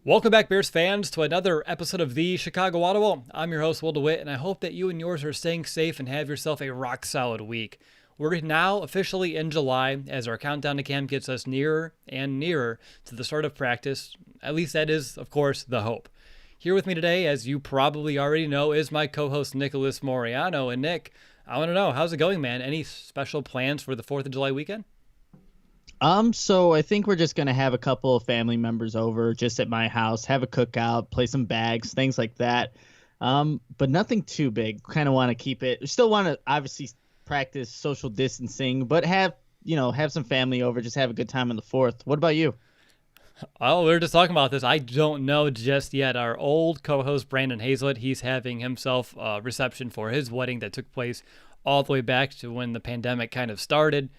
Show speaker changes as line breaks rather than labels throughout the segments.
Welcome back, Bears fans, to another episode of the Chicago Audible. I'm your host, Will DeWitt, and I hope that you and yours are staying safe and have yourself a rock-solid week. We're now officially in July as our countdown to camp gets us nearer and nearer to the start of practice. At least that is, of course, the hope. Here with me today, as you probably already know, is my co-host Nicholas Moriano. And Nick, I want to know, how's it going, man? Any special plans for the 4th of July weekend?
So I think we're just going to have a couple of family members over just at my house, have a cookout, play some bags, things like that. But nothing too big. Kind of want to keep it. Still want to obviously practice social distancing, but have some family over, just have a good time on the 4th. What about you?
Oh, we were just talking about this. I don't know just yet. Our old co-host, Brandon Hazlett, he's having himself a reception for his wedding that took place all the way back to when the pandemic kind of started.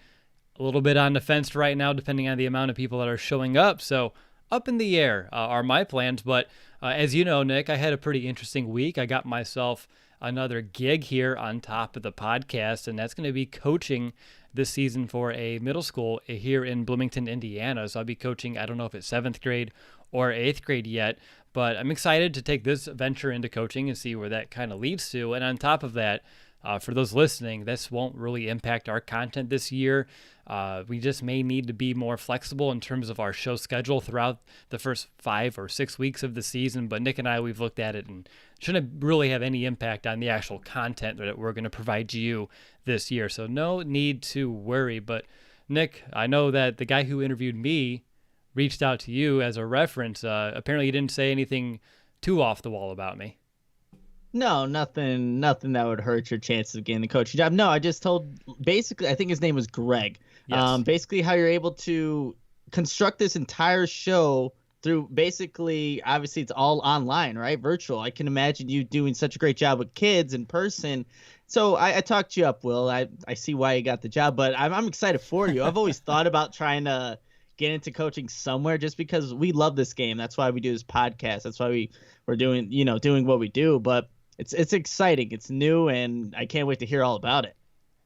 A little bit on the fence right now, depending on the amount of people that are showing up. So up in the air are my plans. But as you know, Nick, I had a pretty interesting week. I got myself another gig here on top of the podcast, and that's going to be coaching this season for a middle school here in Bloomington, Indiana. So I'll be coaching, I don't know if it's 7th grade or 8th grade yet, but I'm excited to take this venture into coaching and see where that kind of leads to. And on top of that, for those listening, this won't really impact our content this year. We just may need to be more flexible in terms of our show schedule throughout the first 5 or 6 weeks of the season. But Nick and I, we've looked at it and shouldn't really have any impact on the actual content that we're going to provide you this year. So no need to worry. But Nick, I know that the guy who interviewed me reached out to you as a reference. Apparently, he didn't say anything too off the wall about me.
No, nothing that would hurt your chances of getting the coaching job. No, I just told, basically, I think his name was Greg.
Yes.
Basically how you're able to construct this entire show through basically, obviously it's all online, right? Virtual. I can imagine you doing such a great job with kids in person. So I talked you up, Will. I see why you got the job, but I'm excited for you. I've always thought about trying to get into coaching somewhere just because we love this game. That's why we do this podcast. That's why we're doing what we do. But it's exciting. It's new, and I can't wait to hear all about it.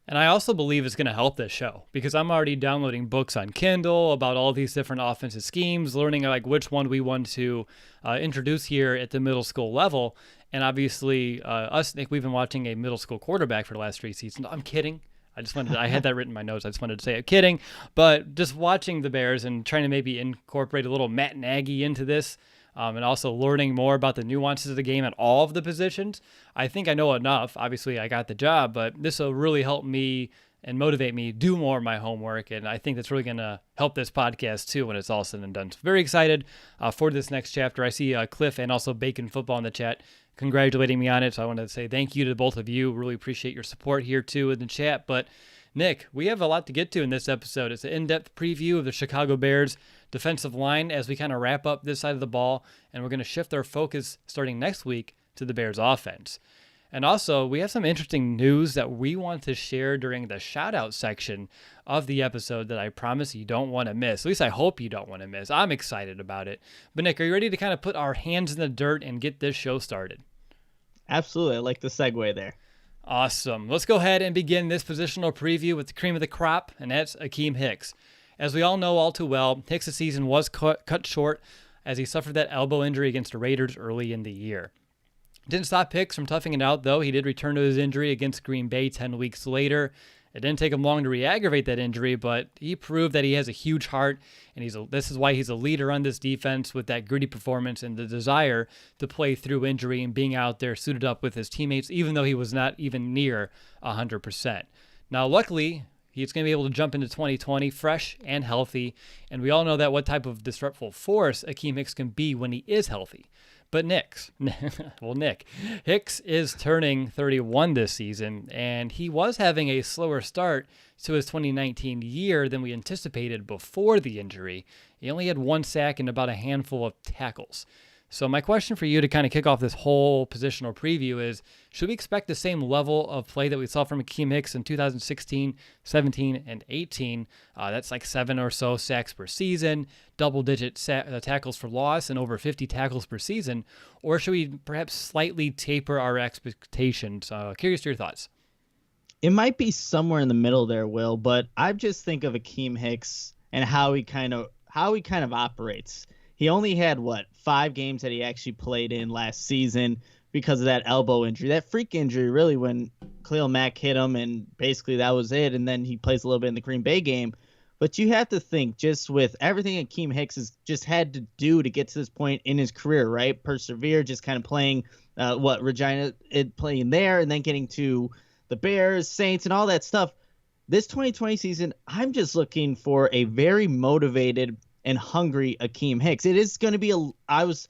And I also believe it's going to help this show because I'm already downloading books on Kindle about all these different offensive schemes, learning like which one we want to introduce here at the middle school level. And obviously, Nick, we've been watching a middle school quarterback for the last 3 seasons. I'm kidding. I had that written in my notes. I just wanted to say it. Kidding. But just watching the Bears and trying to maybe incorporate a little Matt Nagy into this, and also learning more about the nuances of the game at all of the positions. I think I know enough. Obviously, I got the job, but this will really help me and motivate me do more of my homework, and I think that's really going to help this podcast too when it's all said and done. So very excited for this next chapter. I see Cliff and also Bacon Football in the chat congratulating me on it, so I want to say thank you to both of you. Really appreciate your support here too in the chat. But Nick, we have a lot to get to in this episode. It's an in-depth preview of the Chicago Bears defensive line as we kind of wrap up this side of the ball, and we're going to shift our focus starting next week to the Bears offense. And also, we have some interesting news that we want to share during the shout-out section of the episode that I promise you don't want to miss. At least I hope you don't want to miss. I'm excited about it. But Nick, are you ready to kind of put our hands in the dirt and get this show started?
Absolutely. I like the segue there.
Awesome. Let's go ahead and begin this positional preview with the cream of the crop, and that's Akiem Hicks. As we all know all too well, Hicks' season was cut short as he suffered that elbow injury against the Raiders early in the year. Didn't stop Hicks from toughing it out, though. He did return to his injury against Green Bay 10 weeks later. It didn't take him long to re-aggravate that injury, but he proved that he has a huge heart, and this is why he's a leader on this defense with that gritty performance and the desire to play through injury and being out there suited up with his teammates, even though he was not even near 100%. Now, luckily, he's going to be able to jump into 2020 fresh and healthy, and we all know that what type of disruptive force Akiem Hicks can be when he is healthy. But Nick, Hicks is turning 31 this season, and he was having a slower start to his 2019 year than we anticipated before the injury. He only had 1 sack and about a handful of tackles. So my question for you to kind of kick off this whole positional preview is, should we expect the same level of play that we saw from Akiem Hicks in 2016, 17, and 18? That's like 7 or so sacks per season, double-digit tackles for loss, and over 50 tackles per season. Or should we perhaps slightly taper our expectations? Curious to your thoughts.
It might be somewhere in the middle there, Will, but I just think of Akiem Hicks and how he kind of operates. He only had, 5 games that he actually played in last season because of that elbow injury. That freak injury, really, when Khalil Mack hit him, and basically that was it. And then he plays a little bit in the Green Bay game. But you have to think, just with everything Akiem Hicks has just had to do to get to this point in his career, right? Persevere, just kind of playing Regina, playing there, and then getting to the Bears, Saints, and all that stuff. This 2020 season, I'm just looking for a very motivated and hungry Akiem Hicks. It is going to be as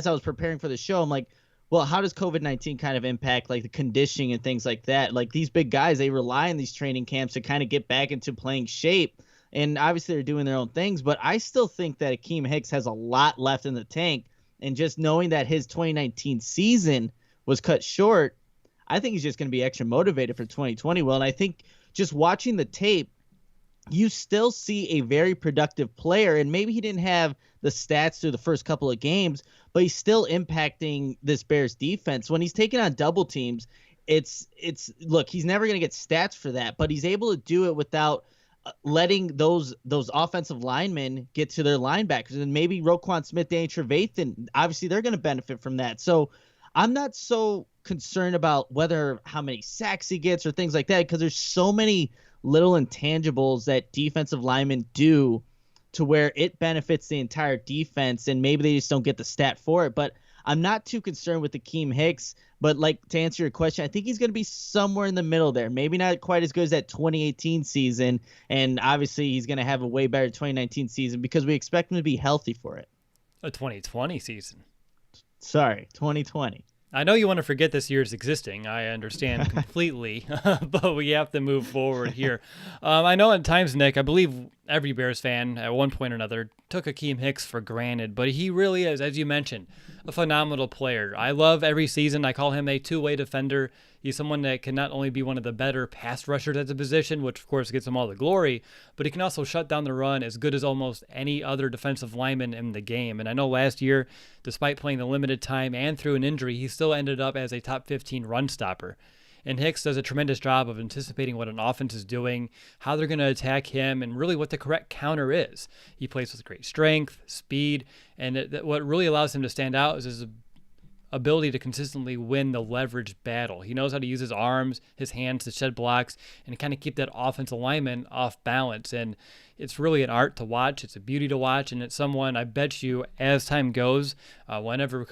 I was preparing for the show, I'm like, well, how does COVID-19 kind of impact like the conditioning and things like that? Like these big guys, they rely on these training camps to kind of get back into playing shape. And obviously they're doing their own things, but I still think that Akiem Hicks has a lot left in the tank. And just knowing that his 2019 season was cut short, I think he's just going to be extra motivated for 2020. Well, and I think just watching the tape, you still see a very productive player. And maybe he didn't have the stats through the first couple of games, but he's still impacting this Bears defense. When he's taking on double teams, look, he's never going to get stats for that, but he's able to do it without letting those offensive linemen get to their linebackers. And maybe Roquan Smith, Danny Trevathan, obviously they're going to benefit from that. So I'm not so concerned about how many sacks he gets or things like that, because there's so many little intangibles that defensive linemen do to where it benefits the entire defense, and maybe they just don't get the stat for it. But I'm not too concerned with Akiem Hicks, but like to answer your question, I think he's going to be somewhere in the middle there. Maybe not quite as good as that 2018 season, and obviously he's going to have a way better 2019 season because we expect him to be healthy for it.
A 2020 season.
Sorry, 2020.
I know you want to forget this year's existing. I understand completely, but we have to move forward here. I know at times, Nick, I believe every Bears fan at one point or another took Akiem Hicks for granted, but he really is, as you mentioned, a phenomenal player. I love every season. I call him a two-way defender. He's someone that can not only be one of the better pass rushers at the position, which of course gets him all the glory, but he can also shut down the run as good as almost any other defensive lineman in the game. And I know last year, despite playing the limited time and through an injury, he still ended up as a top 15 run stopper. And Hicks does a tremendous job of anticipating what an offense is doing, how they're going to attack him, and really what the correct counter is. He plays with great strength, speed, and what really allows him to stand out is his ability to consistently win the leverage battle. He knows how to use his arms, his hands to shed blocks, and kind of keep that offensive lineman off balance. And it's really an art to watch. It's a beauty to watch, and it's someone I bet you as time goes, whenever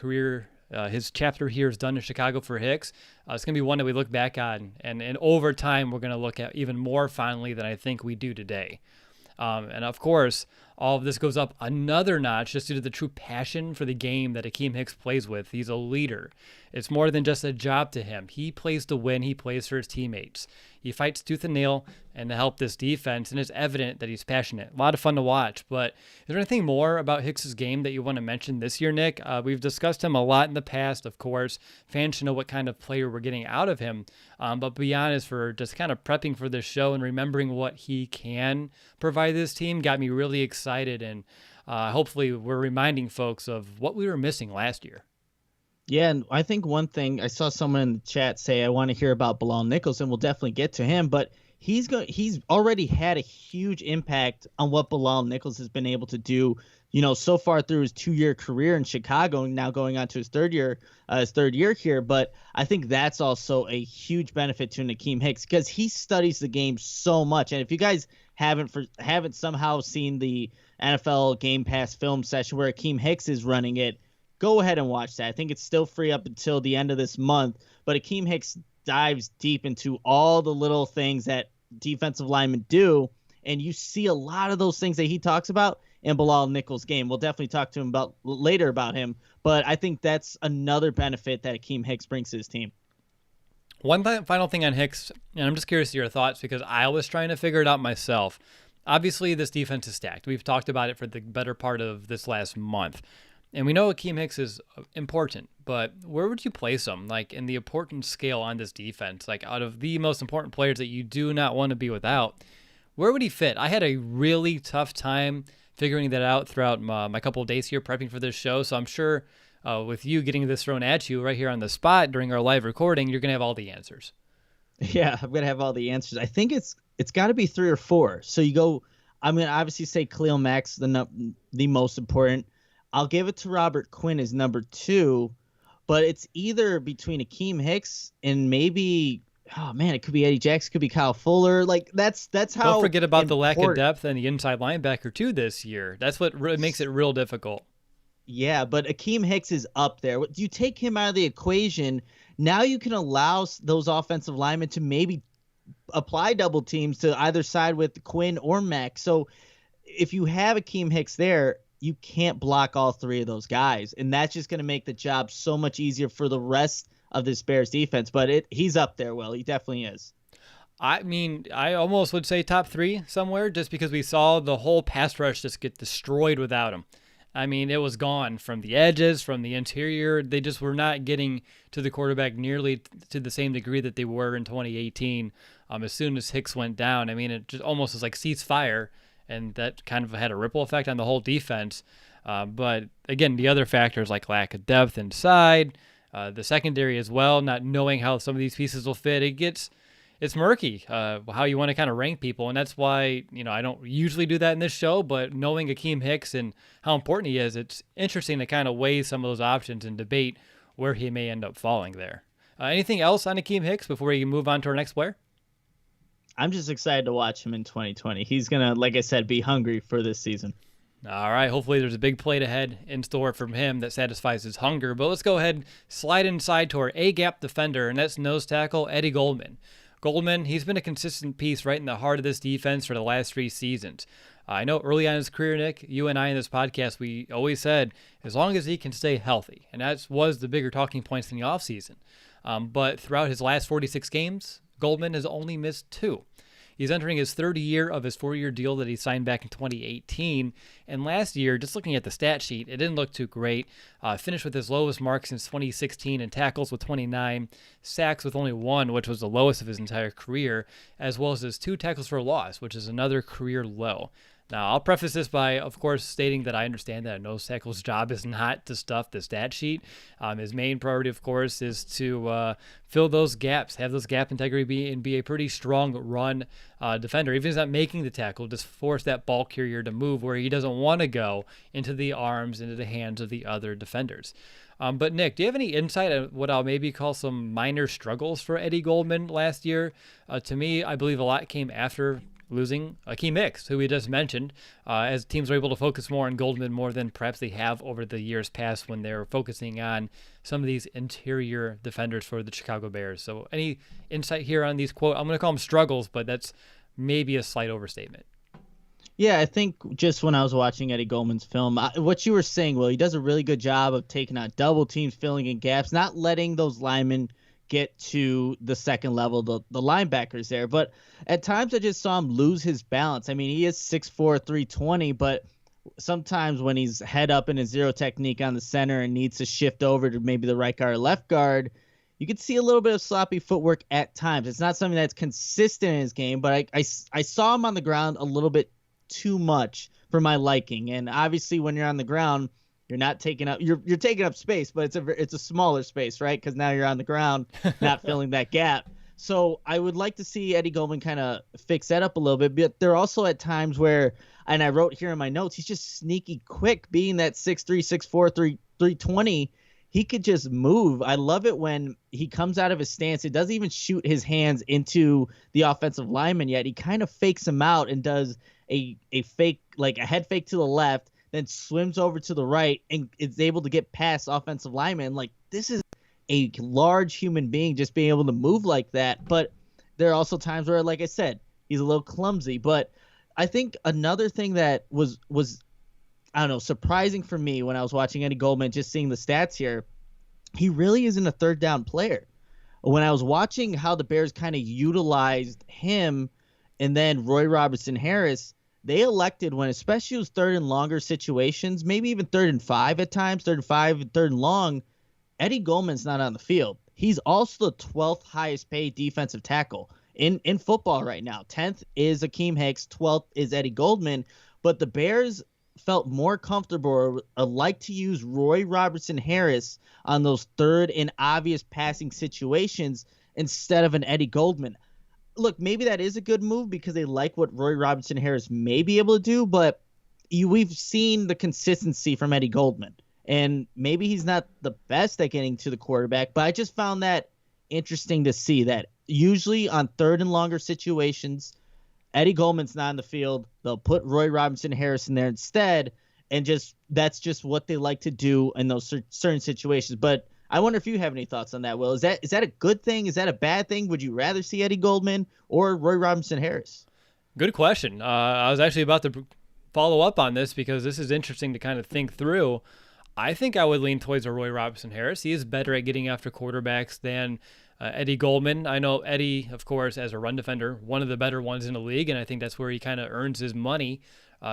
his chapter here is done in Chicago for Hicks, it's going to be one that we look back on, and over time we're going to look at even more fondly than I think we do today. And of course, all of this goes up another notch just due to the true passion for the game that Akiem Hicks plays with. He's a leader. It's more than just a job to him. He plays to win. He plays for his teammates. He fights tooth and nail and to help this defense, and it's evident that he's passionate. A lot of fun to watch. But is there anything more about Hicks's game that you want to mention this year, Nick? We've discussed him a lot in the past, of course. Fans should know what kind of player we're getting out of him. But be honest, for just kind of prepping for this show and remembering what he can provide this team got me really excited. And hopefully we're reminding folks of what we were missing last year.
Yeah, and I think one thing, I saw someone in the chat say, I want to hear about Bilal Nichols, and we'll definitely get to him, but he's already had a huge impact on what Bilal Nichols has been able to do, so far through his 2-year career in Chicago, now going on to his third year here. But I think that's also a huge benefit to Akiem Hicks because he studies the game so much. And if you guys haven't somehow seen the NFL Game Pass film session where Akiem Hicks is running it, go ahead and watch that. I think it's still free up until the end of this month. But Akiem Hicks dives deep into all the little things that defensive linemen do, and you see a lot of those things that he talks about in Bilal Nichols' game. We'll definitely talk to him later about him, but I think that's another benefit that Akiem Hicks brings to his team.
One final thing on Hicks, and I'm just curious to your thoughts because I was trying to figure it out myself. Obviously, this defense is stacked. We've talked about it for the better part of this last month. And we know Akiem Hicks is important, but where would you place him, like in the importance scale on this defense? Like out of the most important players that you do not want to be without, where would he fit? I had a really tough time figuring that out throughout my couple of days here prepping for this show. So I'm sure with you getting this thrown at you right here on the spot during our live recording, you're going to have all the answers.
Yeah, I'm going to have all the answers. I think it's got to be 3 or 4. So you go, I'm going to obviously say Khalil Mack's the most important. I'll give it to Robert Quinn as number 2, but it's either between Akiem Hicks and maybe, oh man, it could be Eddie Jackson, it could be Kyle Fuller. Like that's how.
Don't forget about the lack of
important.
depth and the inside linebacker too this year. That's what makes it real difficult.
Yeah, but Akiem Hicks is up there. You take him out of the equation, now you can allow those offensive linemen to maybe apply double teams to either side with Quinn or Mack. So if you have Akiem Hicks there, you can't block all 3 of those guys, and that's just going to make the job so much easier for the rest of this Bears defense. But he's up there, Will. He definitely is.
I mean, I almost would say top 3 somewhere, just because we saw the whole pass rush just get destroyed without him. I mean, it was gone from the edges, from the interior. They just were not getting to the quarterback nearly to the same degree that they were in 2018. As soon as Hicks went down, I mean, it just almost was like cease fire, and that kind of had a ripple effect on the whole defense. But again, the other factors like lack of depth inside, the secondary as well, not knowing how some of these pieces will fit, it's murky how you want to kind of rank people. And that's why, I don't usually do that in this show, but knowing Akiem Hicks and how important he is, it's interesting to kind of weigh some of those options and debate where he may end up falling there. Anything else on Akiem Hicks before we move on to our next player?
I'm just excited to watch him in 2020. He's going to, like I said, be hungry for this season.
All right, hopefully there's a big plate ahead in store from him that satisfies his hunger. But let's go ahead and slide inside to our A-gap defender, and that's nose tackle Eddie Goldman. Goldman, he's been a consistent piece right in the heart of this defense for the last 3 seasons. I know early on in his career, Nick, you and I in this podcast, we always said as long as he can stay healthy, and that was the bigger talking points in the offseason. But throughout his last 46 games, Goldman has only missed 2. He's entering his 3rd year of his 4-year deal that he signed back in 2018. And last year, just looking at the stat sheet, it didn't look too great. Finished with his lowest mark since 2016 in tackles with 29, sacks with only 1, which was the lowest of his entire career, as well as his 2 tackles for a loss, which is another career low. Now, I'll preface this by, of course, stating that I understand that a nose tackle's job is not to stuff the stat sheet. His main priority, of course, is to fill those gaps, have those gap integrity and be a pretty strong run defender. Even if he's not making the tackle, just force that ball carrier to move where he doesn't want to go into the arms, into the hands of the other defenders. But Nick, do you have any insight on what I'll maybe call some minor struggles for Eddie Goldman last year? To me, I believe a lot came after losing Akiem Hicks, who we just mentioned, as teams were able to focus more on Goldman more than perhaps they have over the years past when they were focusing on some of these interior defenders for the Chicago Bears. So any insight here on these, quote, I'm going to call them struggles, but that's maybe a slight overstatement.
Yeah, I think just when I was watching Eddie Goldman's film, what you were saying, Will, he does a really good job of taking out double teams, filling in gaps, not letting those linemen get to the second level, the linebackers there. But at times I just saw him lose his balance. I mean, he is 6'4", 320, but sometimes when he's head up in a zero technique on the center and needs to shift over to maybe the right guard or left guard, you could see a little bit of sloppy footwork at times. It's not something that's consistent in his game, but I saw him on the ground a little bit too much for my liking. And obviously when you're on the ground, you're not taking up you're taking up space, but it's a smaller space, right? Because now you're on the ground, not filling that gap. So I would like to see Eddie Goldman kind of fix that up a little bit. But there are also at times where, and I wrote here in my notes, he's just sneaky quick, being that 6'3", 6'4", 320. He could just move. I love it when he comes out of his stance. He doesn't even shoot his hands into the offensive lineman yet. He kind of fakes him out and does a fake, like a head fake to the left, then swims over to the right and is able to get past offensive linemen. Like, this is a large human being just being able to move like that. But there are also times where, like I said, he's a little clumsy. But I think another thing that was I don't know, surprising for me when I was watching Eddie Goldman, just seeing the stats here, he really isn't a third down player. When I was watching how the Bears kind of utilized him and then Roy Robertson-Harris, they elected when, especially those 3rd and longer situations, maybe even 3rd and 5 at times, 3rd and 5, 3rd and long, Eddie Goldman's not on the field. He's also the 12th highest paid defensive tackle in football right now. 10th is Akiem Hicks, 12th is Eddie Goldman. But the Bears felt more comfortable or like to use Roy Robertson-Harris on those 3rd and obvious passing situations instead of an Eddie Goldman. Look, maybe that is a good move because they like what Roy Robertson-Harris may be able to do, but we've seen the consistency from Eddie Goldman, and maybe he's not the best at getting to the quarterback, but I just found that interesting to see that usually on third and longer situations, Eddie Goldman's not in the field. They'll put Roy Robertson-Harris in there instead, and that's just what they like to do in those certain situations. But I wonder if you have any thoughts on that, Will. Is that a good thing? Is that a bad thing? Would you rather see Eddie Goldman or Roy Robertson-Harris?
Good question. I was actually about to follow up on this because this is interesting to kind of think through. I think I would lean towards a Roy Robertson-Harris. He is better at getting after quarterbacks than Eddie Goldman. I know Eddie, of course, as a run defender, one of the better ones in the league, and I think that's where he kind of earns his money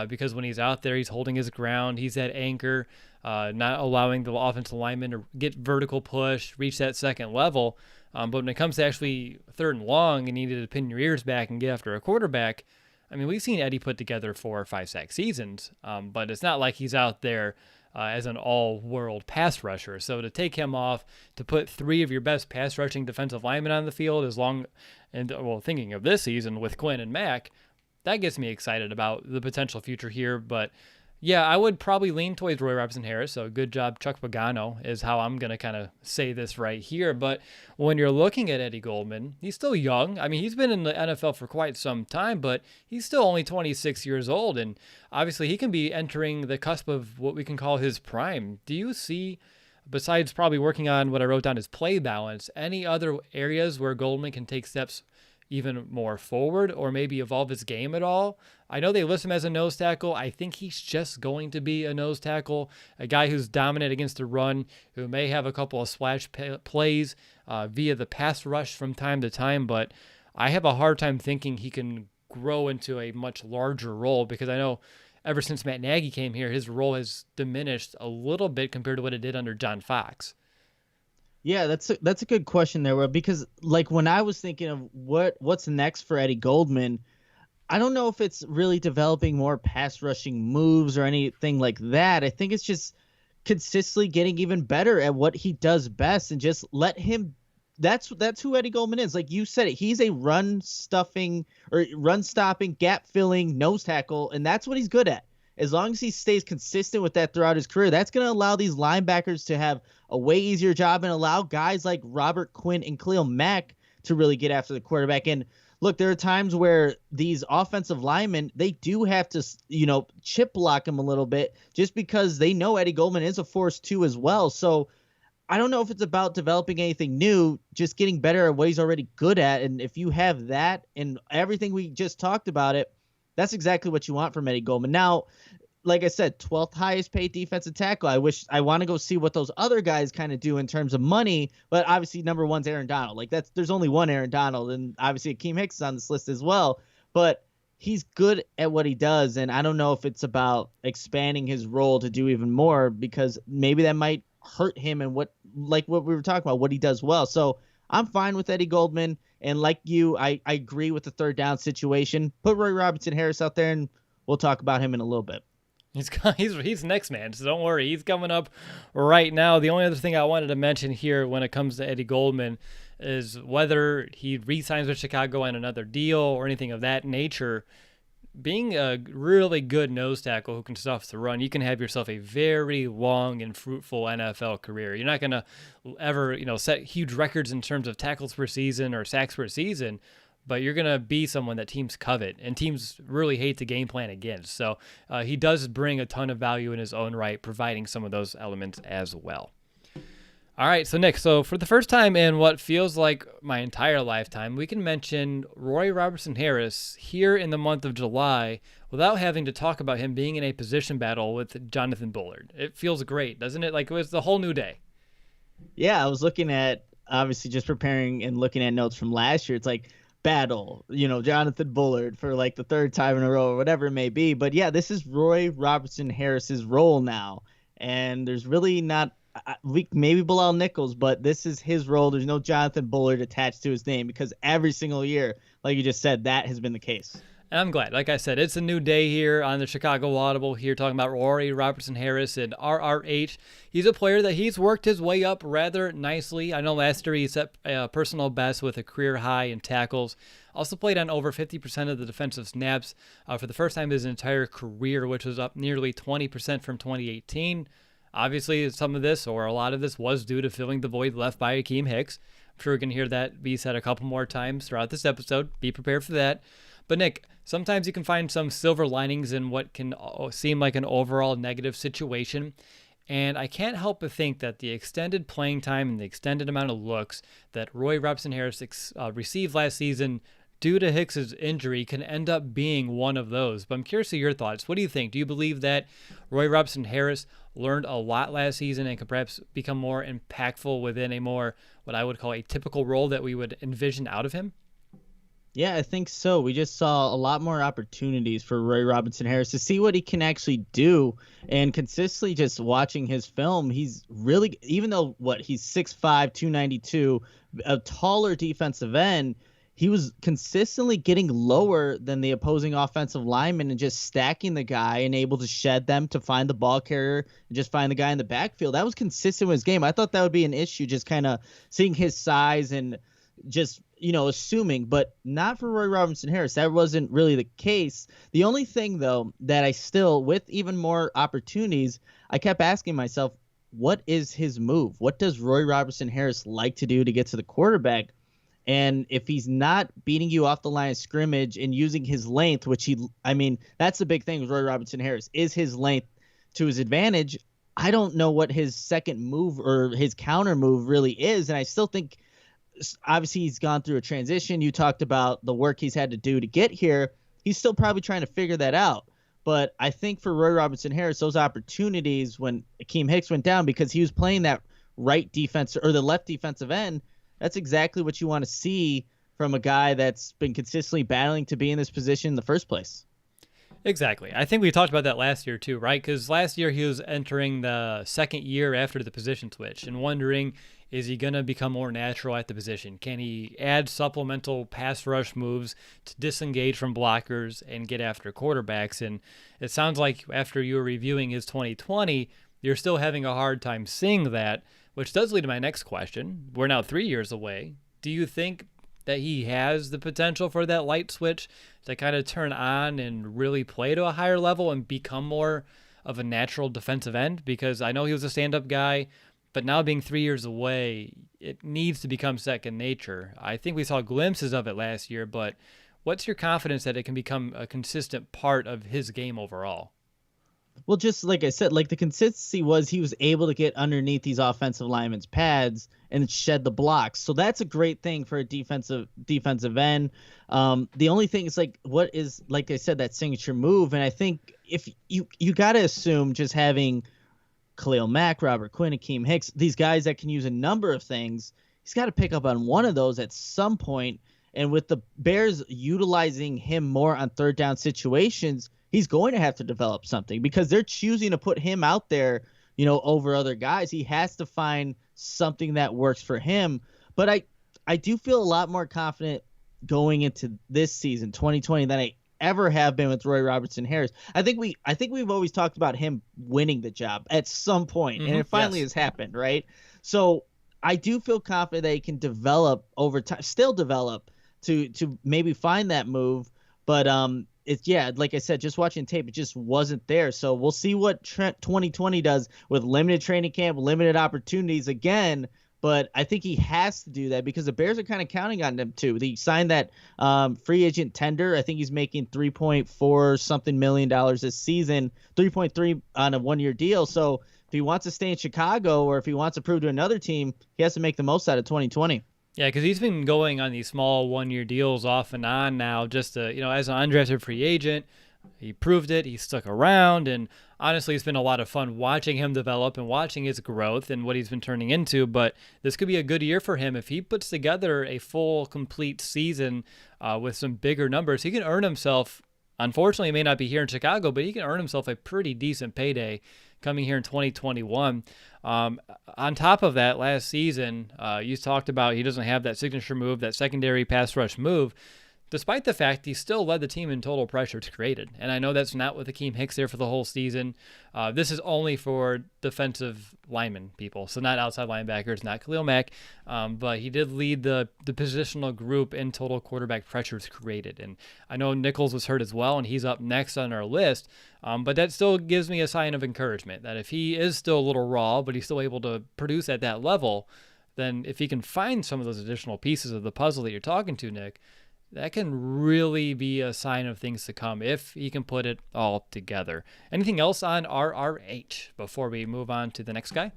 because when he's out there, he's holding his ground. He's that anchor, not allowing the offensive lineman to get vertical push, reach that second level. But when it comes to actually third and long and you need to pin your ears back and get after a quarterback, I mean, we've seen Eddie put together 4 or 5 sack seasons, but it's not like he's out there as an all-world pass rusher. So to take him off, to put 3 of your best pass rushing defensive linemen on the field, thinking of this season with Quinn and Mack, that gets me excited about the potential future here. But yeah, I would probably lean towards Roy Robertson-Harris. So good job, Chuck Pagano, is how I'm going to kind of say this right here. But when you're looking at Eddie Goldman, he's still young. I mean, he's been in the NFL for quite some time, but he's still only 26 years old. And obviously he can be entering the cusp of what we can call his prime. Do you see, besides probably working on what I wrote down as play balance, any other areas where Goldman can take steps even more forward or maybe evolve his game at all? I know they list him as a nose tackle. I think he's just going to be a nose tackle, a guy who's dominant against the run, who may have a couple of splash plays via the pass rush from time to time, but I have a hard time thinking he can grow into a much larger role because I know ever since Matt Nagy came here, his role has diminished a little bit compared to what it did under John Fox.
Yeah, that's a good question there, Will, because like when I was thinking of what's next for Eddie Goldman, I don't know if it's really developing more pass rushing moves or anything like that. I think it's just consistently getting even better at what he does best and just let him. That's who Eddie Goldman is. Like you said it, he's a run stopping, gap filling nose tackle, and that's what he's good at. As long as he stays consistent with that throughout his career, that's going to allow these linebackers to have a way easier job and allow guys like Robert Quinn and Khalil Mack to really get after the quarterback. And look, there are times where these offensive linemen, they do have to, chip block him a little bit just because they know Eddie Goldman is a force too as well. So I don't know if it's about developing anything new, just getting better at what he's already good at. And if you have that and everything we just talked about it, that's exactly what you want from Eddie Goldman. Now, like I said, 12th highest paid defensive tackle. I want to go see what those other guys kind of do in terms of money, but obviously number one's Aaron Donald. Like there's only one Aaron Donald, and obviously Akiem Hicks is on this list as well. But he's good at what he does, and I don't know if it's about expanding his role to do even more because maybe that might hurt him and what we were talking about, what he does well. So I'm fine with Eddie Goldman, and like you, I agree with the third down situation. Put Roy Robertson-Harris out there, and we'll talk about him in a little bit.
He's next, man, so don't worry. He's coming up right now. The only other thing I wanted to mention here when it comes to Eddie Goldman is whether he re-signs with Chicago on another deal or anything of that nature. Being a really good nose tackle who can stuff the run, you can have yourself a very long and fruitful NFL career. You're not going to ever, set huge records in terms of tackles per season or sacks per season, but you're going to be someone that teams covet and teams really hate to game plan against. So he does bring a ton of value in his own right, providing some of those elements as well. All right, so Nick, for the first time in what feels like my entire lifetime, we can mention Roy Robertson-Harris here in the month of July without having to talk about him being in a position battle with Jonathan Bullard. It feels great, doesn't it? Like it was the whole new day.
Yeah, I was looking at, obviously just preparing and looking at notes from last year. It's like battle, Jonathan Bullard for like the third time in a row or whatever it may be. But yeah, this is Roy Robertson-Harris's role now. And there's really not, maybe Bilal Nichols, but this is his role. There's no Jonathan Bullard attached to his name because every single year, like you just said, that has been the case.
And I'm glad. Like I said, it's a new day here on the Chicago Audible here talking about Roy Robertson-Harris and RRH. He's a player that he's worked his way up rather nicely. I know last year he set a personal best with a career high in tackles. Also played on over 50% of the defensive snaps for the first time in his entire career, which was up nearly 20% from 2018. Obviously, some of this, or a lot of this, was due to filling the void left by Akiem Hicks. I'm sure we're going to hear that be said a couple more times throughout this episode. Be prepared for that. But Nick, sometimes you can find some silver linings in what can seem like an overall negative situation. And I can't help but think that the extended playing time and the extended amount of looks that Roy Robertson-Harris received last season due to Hicks's injury can end up being one of those. But I'm curious of your thoughts. What do you think? Do you believe that Roy Robertson-Harris learned a lot last season and could perhaps become more impactful within a more, what I would call a typical role that we would envision out of him?
Yeah, I think so. We just saw a lot more opportunities for Roy Robertson-Harris to see what he can actually do. And consistently just watching his film, he's really, even though he's 6'5", 292, a taller defensive end, he was consistently getting lower than the opposing offensive lineman and just stacking the guy and able to shed them to find the ball carrier and just find the guy in the backfield. That was consistent with his game. I thought that would be an issue, just kind of seeing his size and just, assuming, but not for Roy Robertson-Harris. That wasn't really the case. The only thing, though, that I still, with even more opportunities, I kept asking myself, what is his move? What does Roy Robertson-Harris like to do to get to the quarterback? And if he's not beating you off the line of scrimmage and using his length, that's the big thing with Roy Robertson-Harris, is his length to his advantage. I don't know what his second move or his counter move really is. And I still think, obviously, he's gone through a transition. You talked about the work he's had to do to get here. He's still probably trying to figure that out. But I think for Roy Robertson-Harris, those opportunities when Akiem Hicks went down, because he was playing that right defense or the left defensive end, that's exactly what you want to see from a guy that's been consistently battling to be in this position in the first place.
Exactly. I think we talked about that last year too, right? Because last year he was entering the second year after the position switch and wondering, is he going to become more natural at the position? Can he add supplemental pass rush moves to disengage from blockers and get after quarterbacks? And it sounds like after you were reviewing his 2020, you're still having a hard time seeing that, which does lead to my next question. We're now 3 years away. Do you think that he has the potential for that light switch to kind of turn on and really play to a higher level and become more of a natural defensive end? Because I know he was a stand-up guy, but now being 3 years away, it needs to become second nature. I think we saw glimpses of it last year, but what's your confidence that it can become a consistent part of his game overall?
Well, just like I said, like the consistency was he was able to get underneath these offensive linemen's pads and shed the blocks. So that's a great thing for a defensive end. The only thing is, like, what is, like I said, that signature move? And I think if you got to assume just having Khalil Mack, Robert Quinn, Akiem Hicks, these guys that can use a number of things, he's got to pick up on one of those at some point. And with the Bears utilizing him more on third down situations, he's going to have to develop something because they're choosing to put him out there, over other guys. He has to find something that works for him. But I do feel a lot more confident going into this season, 2020, than I ever have been with Roy Robertson-Harris. I think we've always talked about him winning the job at some point, and it finally has happened, right? So I do feel confident that he can develop over time, still develop to maybe find that move. But like I said, just watching tape, it just wasn't there. So we'll see what 2020 does with limited training camp, limited opportunities again. But I think he has to do that because the Bears are kind of counting on him too. They signed that free agent tender. I think he's making $3.4 something million this season, 3.3 on a 1-year deal. So if he wants to stay in Chicago or if he wants to prove to another team, he has to make the most out of 2020.
Yeah, because he's been going on these small 1-year deals off and on now just to, as an undrafted free agent. He proved it. He stuck around. And honestly, it's been a lot of fun watching him develop and watching his growth and what he's been turning into. But this could be a good year for him. If he puts together a full, complete season with some bigger numbers, he can earn himself, unfortunately, he may not be here in Chicago, but he can earn himself a pretty decent payday coming here in 2021. On top of that, last season, you talked about he doesn't have that signature move, that secondary pass rush move. despite the fact he still led the team in total pressures created. And I know that's not with Akiem Hicks there for the whole season. This is only for defensive linemen people, so not outside linebackers, not Khalil Mack, but he did lead the positional group in total quarterback pressures created. And I know Nichols was hurt as well, and he's up next on our list, but that still gives me a sign of encouragement that if he is still a little raw, but he's still able to produce at that level, then if he can find some of those additional pieces of the puzzle that you're talking to, Nick, that can really be a sign of things to come if he can put it all together. Anything else on RRH before we move on to the next guy?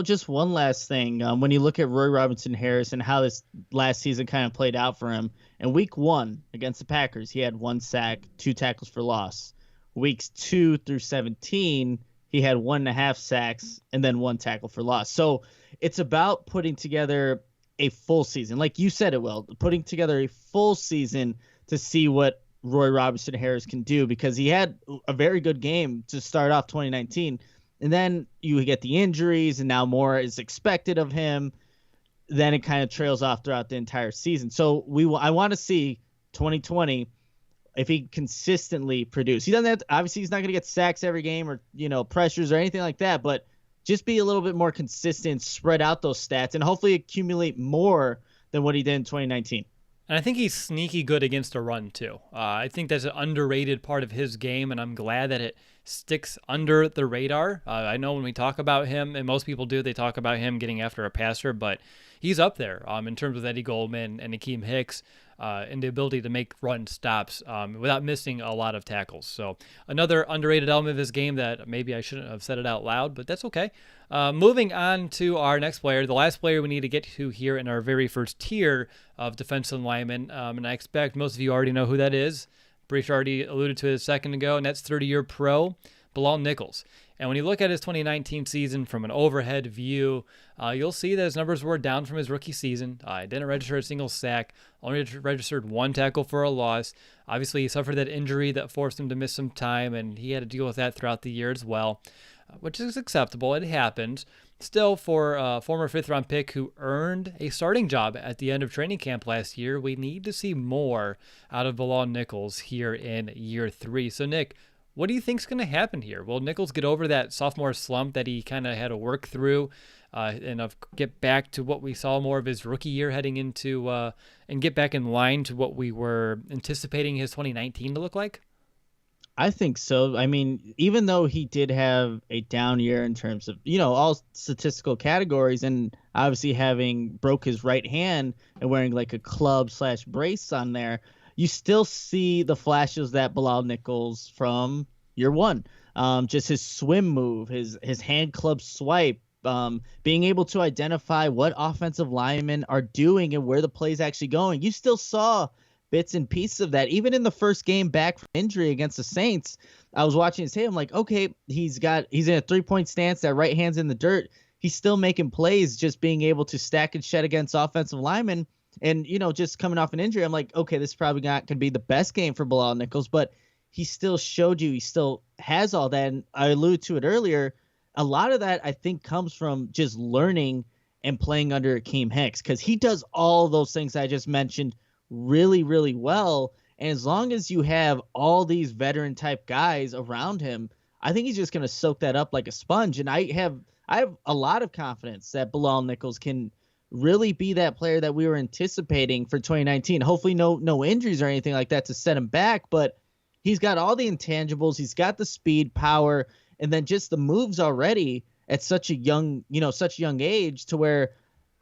Just one last thing. When you look at Roy Robertson-Harris and how this last season kind of played out for him, in week 1 against the Packers, he had 1 sack, 2 tackles for loss. Weeks 2 through 17, he had 1.5 sacks and then 1 tackle for loss. So it's about putting together a full season. Like you said it well, putting together a full season to see what Roy Robertson-Harris can do, because he had a very good game to start off 2019. And then you get the injuries, and now more is expected of him. Then it kind of trails off throughout the entire season. So I want to see 2020 if he consistently produce. He doesn't have to, obviously he's not going to get sacks every game or pressures or anything like that, but just be a little bit more consistent, spread out those stats, and hopefully accumulate more than what he did in 2019.
And I think he's sneaky good against a run, too. I think that's an underrated part of his game, and I'm glad that it sticks under the radar. I know when we talk about him, and most people do, they talk about him getting after a passer, but he's up there in terms of Eddie Goldman and Akiem Hicks and the ability to make run stops without missing a lot of tackles. So another underrated element of his game that maybe I shouldn't have said it out loud, but that's okay. Moving on to our next player, the last player we need to get to here in our very first tier of defensive linemen, and I expect most of you already know who that is. Breach already alluded to it a second ago, and that's 30-year pro Bilal Nichols. And when you look at his 2019 season from an overhead view, you'll see that his numbers were down from his rookie season. Didn't register a single sack, only registered 1 tackle for a loss. Obviously, he suffered that injury that forced him to miss some time, and he had to deal with that throughout the year as well, which is acceptable. It happens. Still, for a former 5th-round pick who earned a starting job at the end of training camp last year, we need to see more out of Bilal Nichols here in year 3. So, Nick, what do you think's going to happen here? Will Nichols get over that sophomore slump that he kind of had to work through and get back to what we saw more of his rookie year heading into and get back in line to what we were anticipating his 2019 to look like?
I think so. I mean, even though he did have a down year in terms of, all statistical categories, and obviously having broke his right hand and wearing like a club/brace on there, you still see the flashes that Bilal Nichols from year 1. Just his swim move, his hand club swipe, being able to identify what offensive linemen are doing and where the play's actually going. You still saw bits and pieces of that. Even in the first game back from injury against the Saints, I was watching his tape. I'm like, okay, he's in a 3-point stance. That right hand's in the dirt. He's still making plays, just being able to stack and shed against offensive linemen. And, just coming off an injury, I'm like, okay, this is probably not going to be the best game for Bilal Nichols, but he still showed you he still has all that. And I alluded to it earlier. A lot of that, I think, comes from just learning and playing under Akiem Hicks, because he does all those things I just mentioned really, really well. And as long as you have all these veteran type guys around him, I think he's just going to soak that up like a sponge. And I have a lot of confidence that Bilal Nichols can really be that player that we were anticipating for 2019. Hopefully no injuries or anything like that to set him back, but he's got all the intangibles. He's got the speed, power, and then just the moves already at such a young age, to where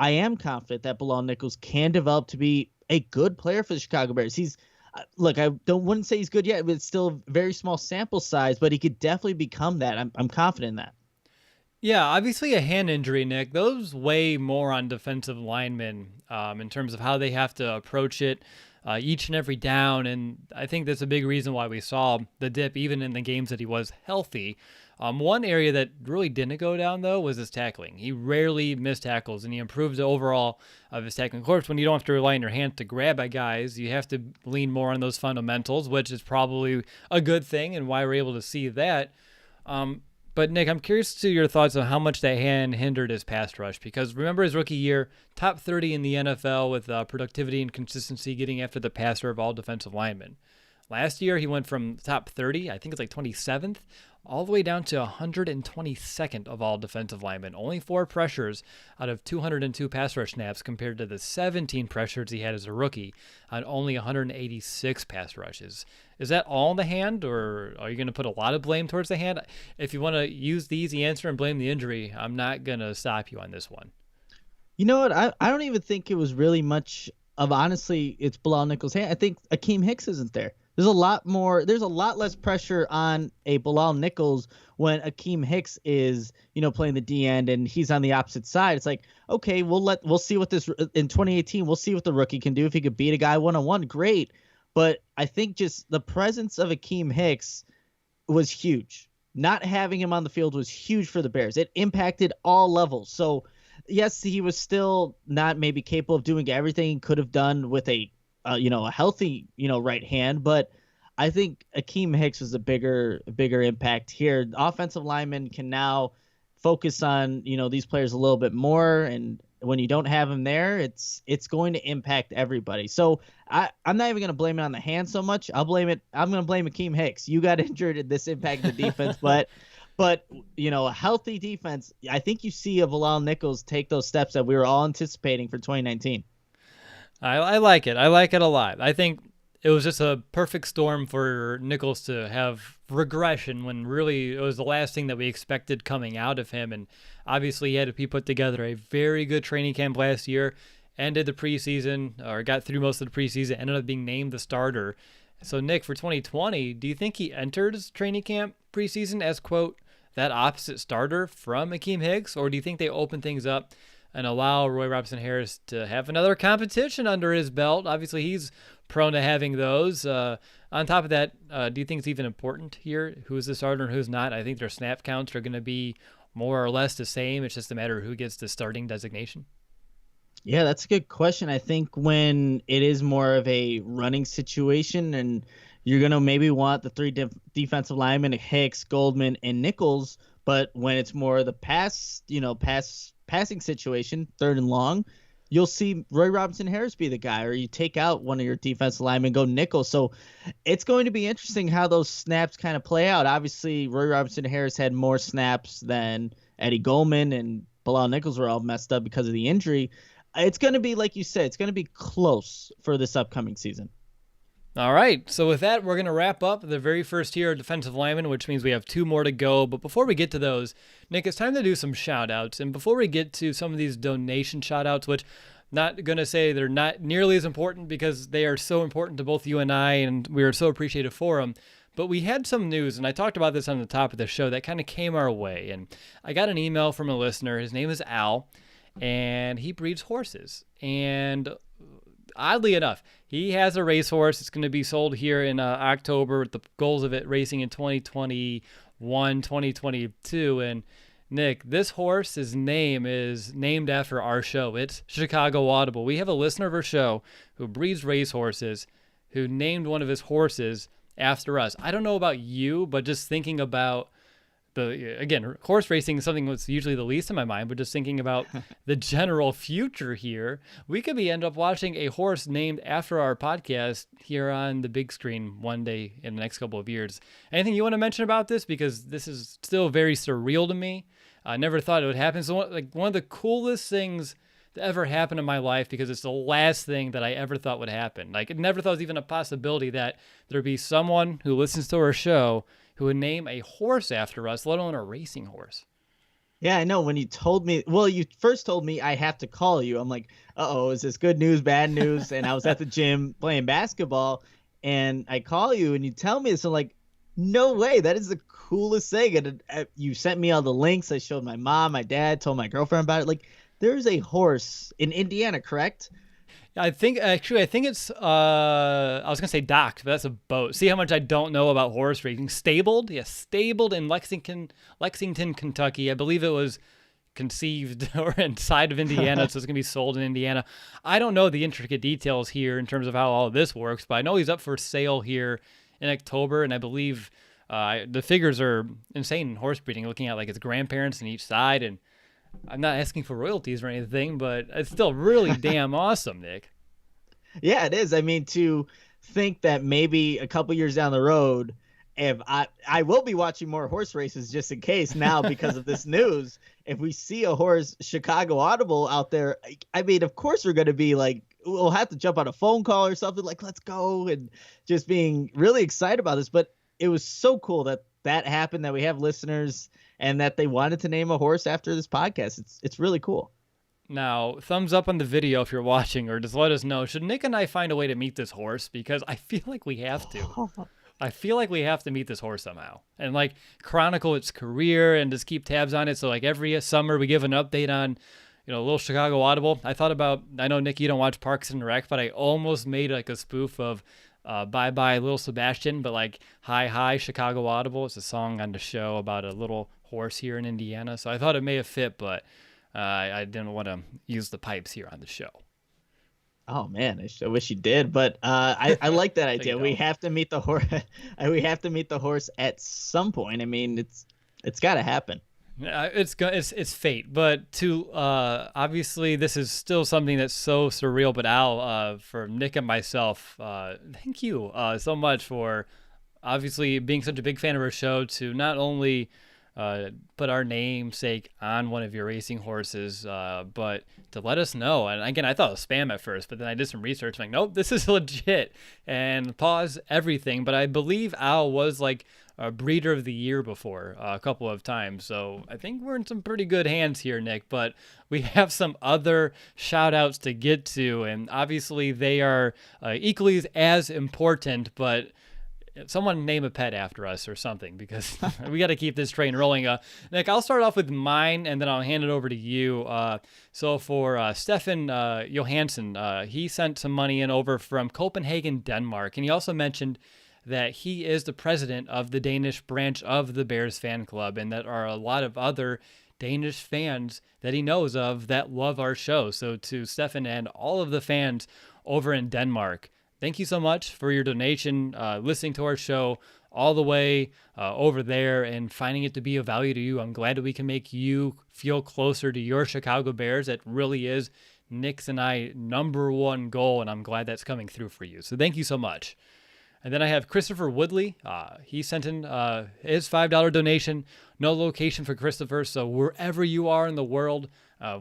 I am confident that Bilal Nichols can develop to be a good player for the Chicago Bears. Look, I wouldn't say he's good yet, but it's still a very small sample size, but he could definitely become that. I'm confident in that.
Yeah, obviously a hand injury, Nick, those weigh more on defensive linemen in terms of how they have to approach it each and every down. And I think that's a big reason why we saw the dip even in the games that he was healthy. One area that really didn't go down, though, was his tackling. He rarely missed tackles, and he improved the overall of his tackling. Of course, when you don't have to rely on your hand to grab at guys, you have to lean more on those fundamentals, which is probably a good thing and why we're able to see that. But Nick, I'm curious to your thoughts on how much that hand hindered his pass rush, because remember his rookie year, top 30 in the NFL with productivity and consistency getting after the passer of all defensive linemen. Last year, he went from top 30, I think it's like 27th, all the way down to 122nd of all defensive linemen. Only 4 pressures out of 202 pass rush snaps compared to the 17 pressures he had as a rookie on only 186 pass rushes. Is that all in the hand, or are you going to put a lot of blame towards the hand? If you want to use the easy answer and blame the injury, I'm not going to stop you on this one.
You know what? I don't even think it was really much of, honestly, it's Bilal Nichols' hand. I think Akiem Hicks isn't there. There's a lot less pressure on a Bilal Nichols when Akiem Hicks is, playing the D end and he's on the opposite side. It's like, okay, we'll see what this in 2018. We'll see what the rookie can do. If he could beat a guy one-on-one, great. But I think just the presence of Akiem Hicks was huge. Not having him on the field was huge for the Bears. It impacted all levels. So yes, he was still not maybe capable of doing everything he could have done with a healthy, right hand. But I think Akiem Hicks was a bigger impact here. Offensive linemen can now focus on, these players a little bit more. And when you don't have him there, it's going to impact everybody. So I'm not even going to blame it on the hand so much. I'm going to blame Akiem Hicks. You got injured and this impacted the defense, but a healthy defense, I think you see a Bilal Nichols take those steps that we were all anticipating for 2019.
I like it. I like it a lot. I think it was just a perfect storm for Nichols to have regression when really it was the last thing that we expected coming out of him. And obviously he had to be put together a very good training camp last year, ended the preseason, or got through most of the preseason, ended up being named the starter. So Nick, for 2020, do you think he enters training camp preseason as, quote, that opposite starter from Akiem Hicks? Or do you think they open things up and allow Roy Robertson-Harris to have another competition under his belt? Obviously, he's prone to having those. On top of that, do you think it's even important here who's the starter and who's not? I think their snap counts are going to be more or less the same. It's just a matter of who gets the starting designation.
Yeah, that's a good question. I think when it is more of a running situation and you're going to maybe want the 3 defensive linemen, Hicks, Goldman, and Nichols, but when it's more of the passing situation, 3rd and long, you'll see Roy Robertson-Harris be the guy, or you take out one of your defensive linemen, go Nichols. So it's going to be interesting how those snaps kind of play out. Obviously, Roy Robertson-Harris had more snaps than Eddie Goldman, and Bilal Nichols were all messed up because of the injury. It's going to be, like you said, it's going to be close for this upcoming season.
All right, so with that, we're going to wrap up the very first tier of defensive linemen, which means we have 2 more to go. But before we get to those, Nick, it's time to do some shout-outs. And before we get to some of these donation shout-outs, which I'm not going to say they're not nearly as important because they are so important to both you and I, and we are so appreciative for them. But we had some news, and I talked about this on the top of the show, that kind of came our way. And I got an email from a listener. His name is Al, and he breeds horses. And oddly enough, he has a racehorse. It's going to be sold here in October with the goals of it racing in 2021, 2022. And Nick, this horse's name is named after our show. It's Chicago Audible. We have a listener of our show who breeds racehorses who named one of his horses after us. I don't know about you, but just thinking about horse racing is something that's usually the least in my mind, but just thinking about the general future here, we could end up watching a horse named after our podcast here on the big screen one day in the next couple of years. Anything you want to mention about this? Because this is still very surreal to me. I never thought it would happen. So one of the coolest things to ever happen in my life, because it's the last thing that I ever thought would happen. I never thought it was even a possibility that there'd be someone who listens to our show who would name a horse after us, let alone a racing horse.
Yeah, I know. When you told me, you first told me I have to call you. I'm like, uh-oh, is this good news, bad news? And I was at the gym playing basketball, and I call you, and you tell me this. I'm like, no way. That is the coolest thing. And you sent me all the links. I showed my mom, my dad, told my girlfriend about it. There's a horse in Indiana, correct?
I think it's, I was going to say docked, but that's a boat. See how much I don't know about horse racing. Stabled? Yes, stabled in Lexington, Kentucky. I believe it was conceived or inside of Indiana, so it's going to be sold in Indiana. I don't know the intricate details here in terms of how all of this works, but I know he's up for sale here in October, and I believe The figures are insane in horse breeding, looking at like its grandparents on each side. And I'm not asking for royalties or anything, but it's still really damn awesome, Nick.
Yeah, it is. I mean, to think that maybe a couple years down the road, if I will be watching more horse races just in case now because of this news. If we see a horse Chicago Audible out there, I mean, of course we're going to be like, we'll have to jump on a phone call or something like, let's go, and just being really excited about this. But it was so cool that happened, that we have listeners and that they wanted to name a horse after this podcast. It's really cool.
Now, thumbs up on the video if you're watching, or just let us know. Should Nick and I find a way to meet this horse? Because I feel like we have to. I feel like we have to meet this horse somehow and like chronicle its career and just keep tabs on it. So like every summer we give an update on, Little Chicago Audible. I know, Nick, you don't watch Parks and Rec, but I almost made like a spoof of Bye Bye Little Sebastian, but like Hi Chicago Audible. It's a song on the show about a little horse here in Indiana. So I thought it may have fit, but I didn't want to use the pipes here on the show.
Oh man, I wish you did, but I like that idea. We have to meet the horse. We have to meet the horse at some point. I mean, it's got to happen.
It's fate, but obviously this is still something that's so surreal. But Al, for Nick and myself, thank you so much for obviously being such a big fan of our show, to not only put our namesake on one of your racing horses, but to let us know. And again, I thought it was spam at first, but then I did some research. I'm like, nope, this is legit. And pause everything. But I believe Al was like a breeder of the year before a couple of times. So I think we're in some pretty good hands here, Nick. But we have some other shout outs to get to. And obviously they are equally as important, but someone name a pet after us or something, because we got to keep this train rolling. Nick, I'll start off with mine, and then I'll hand it over to you. So for Stefan Johansson, he sent some money in over from Copenhagen, Denmark, and he also mentioned that he is the president of the Danish branch of the Bears fan club, and that are a lot of other Danish fans that he knows of that love our show. So to Stefan and all of the fans over in Denmark, thank you so much for your donation, listening to our show all the way over there and finding it to be of value to you. I'm glad that we can make you feel closer to your Chicago Bears. It really is Nick's and I number one goal, and I'm glad that's coming through for you. So thank you so much. And then I have Christopher Woodley. He sent in his $5 donation. No location for Christopher, so wherever you are in the world,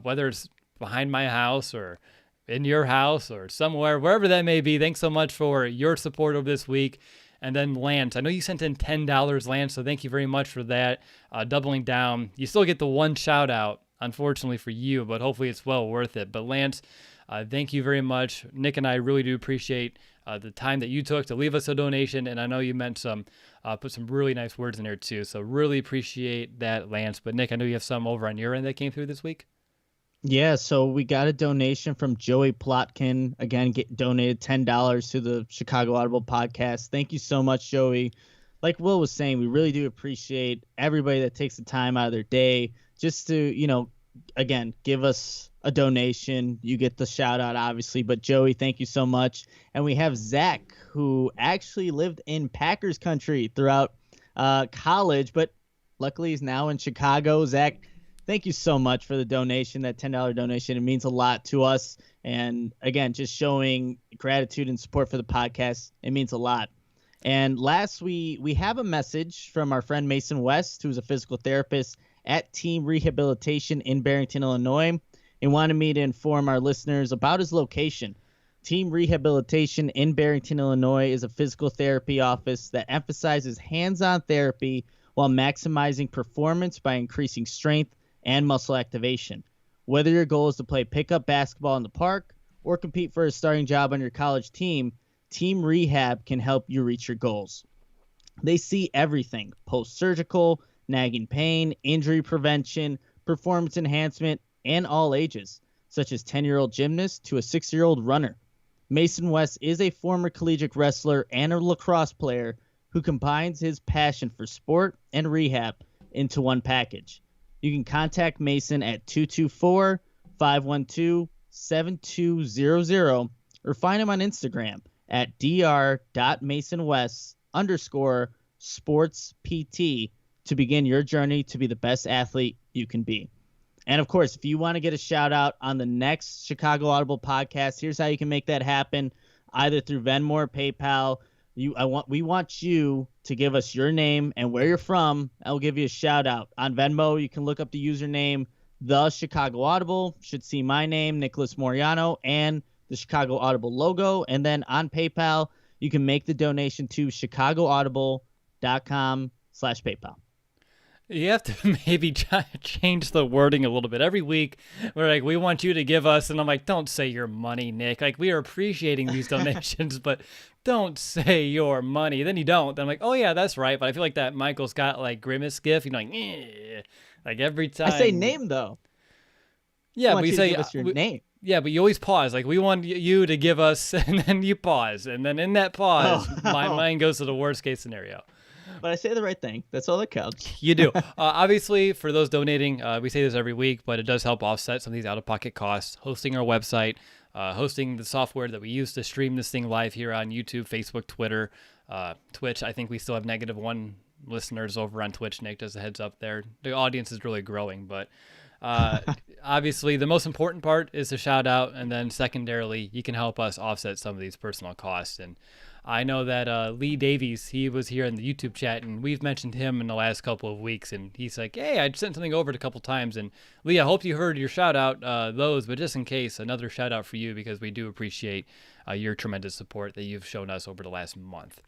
whether it's behind my house or in your house or somewhere, wherever that may be, thanks so much for your support over this week. And then Lance, I know you sent in $10, Lance, so thank you very much for that. Doubling down. You still get the one shout out, unfortunately for you, but hopefully it's well worth it. But Lance, thank you very much. Nick and I really do appreciate the time that you took to leave us a donation, and I know you meant put some really nice words in there too, so really appreciate that, Lance. But Nick, I know you have some over on your end that came through this week.
Yeah, so we got a donation from Joey Plotkin. Again, donated $10 to the Chicago Audible podcast. Thank you so much, Joey. Like Will was saying, we really do appreciate everybody that takes the time out of their day just to, again, give us a donation. You get the shout out, obviously. But Joey, thank you so much. And we have Zach, who actually lived in Packers country throughout college, but luckily he's now in Chicago. Zach, thank you so much for the donation, that $10 donation. It means a lot to us. And again, just showing gratitude and support for the podcast. It means a lot. And last, we have a message from our friend Mason West, who's a physical therapist at Team Rehabilitation in Barrington, Illinois, and wanted me to inform our listeners about his location. Team Rehabilitation in Barrington, Illinois is a physical therapy office that emphasizes hands-on therapy while maximizing performance by increasing strength and muscle activation. Whether your goal is to play pickup basketball in the park or compete for a starting job on your college team, Team Rehab can help you reach your goals. They see everything: post-surgical, nagging pain, injury prevention, performance enhancement, and all ages, such as 10-year-old gymnast to a 6-year-old runner. Mason West is a former collegiate wrestler and a lacrosse player who combines his passion for sport and rehab into one package. You can contact Mason at 224-512-7200 or find him on Instagram at dr.masonwest_. Sports PT to begin your journey to be the best athlete you can be. And of course, if you want to get a shout out on the next Chicago Audible podcast, here's how you can make that happen, either through Venmo or PayPal. We want you to give us your name and where you're from. I'll give you a shout out. On Venmo, you can look up the username The Chicago Audible. Should see my name, Nicholas Moriano, and the Chicago Audible logo. And then on PayPal, you can make the donation to chicagoaudible.com/PayPal.
You have to maybe change the wording a little bit. Every week, we're like, we want you to give us, and I'm like, don't say your money, Nick. Like, we are appreciating these donations, but don't say your money. Then you don't. Then I'm like, oh, yeah, that's right. But I feel like that Michael Scott, like, grimace gif, you know, like, eh. Like, every time.
I say name, though.
Yeah, but you say,
give us your name.
Yeah, but you always pause. Like, we want you to give us, and then you pause. And then in that pause, my mind goes to the worst case scenario.
But I say the right thing. That's all that counts.
You do. Obviously, for those donating, we say this every week, but it does help offset some of these out-of-pocket costs. Hosting our website, hosting the software that we use to stream this thing live here on YouTube, Facebook, Twitter, Twitch. I think we still have -1 listeners over on Twitch. Nick does a heads up there. The audience is really growing, but obviously the most important part is the shout out, and then secondarily, you can help us offset some of these personal costs. And I know that Lee Davies, he was here in the YouTube chat, and we've mentioned him in the last couple of weeks, and he's like, hey, I sent something over a couple times, and Lee, I hope you heard your shout out, those, but just in case, another shout out for you, because we do appreciate your tremendous support that you've shown us over the last month.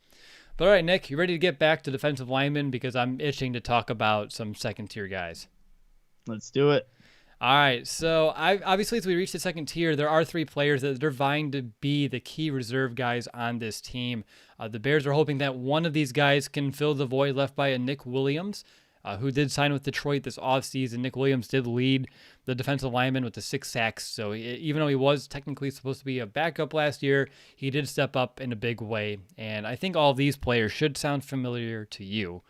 But all right, Nick, you ready to get back to defensive linemen? Because I'm itching to talk about some second tier guys.
Let's do it.
All right, so obviously as we reach the second tier, there are 3 players that are vying to be the key reserve guys on this team. The Bears are hoping that one of these guys can fill the void left by a Nick Williams, who did sign with Detroit this offseason. Nick Williams did lead the defensive lineman with the 6 sacks, so even though he was technically supposed to be a backup last year, he did step up in a big way, and I think all of these players should sound familiar to you.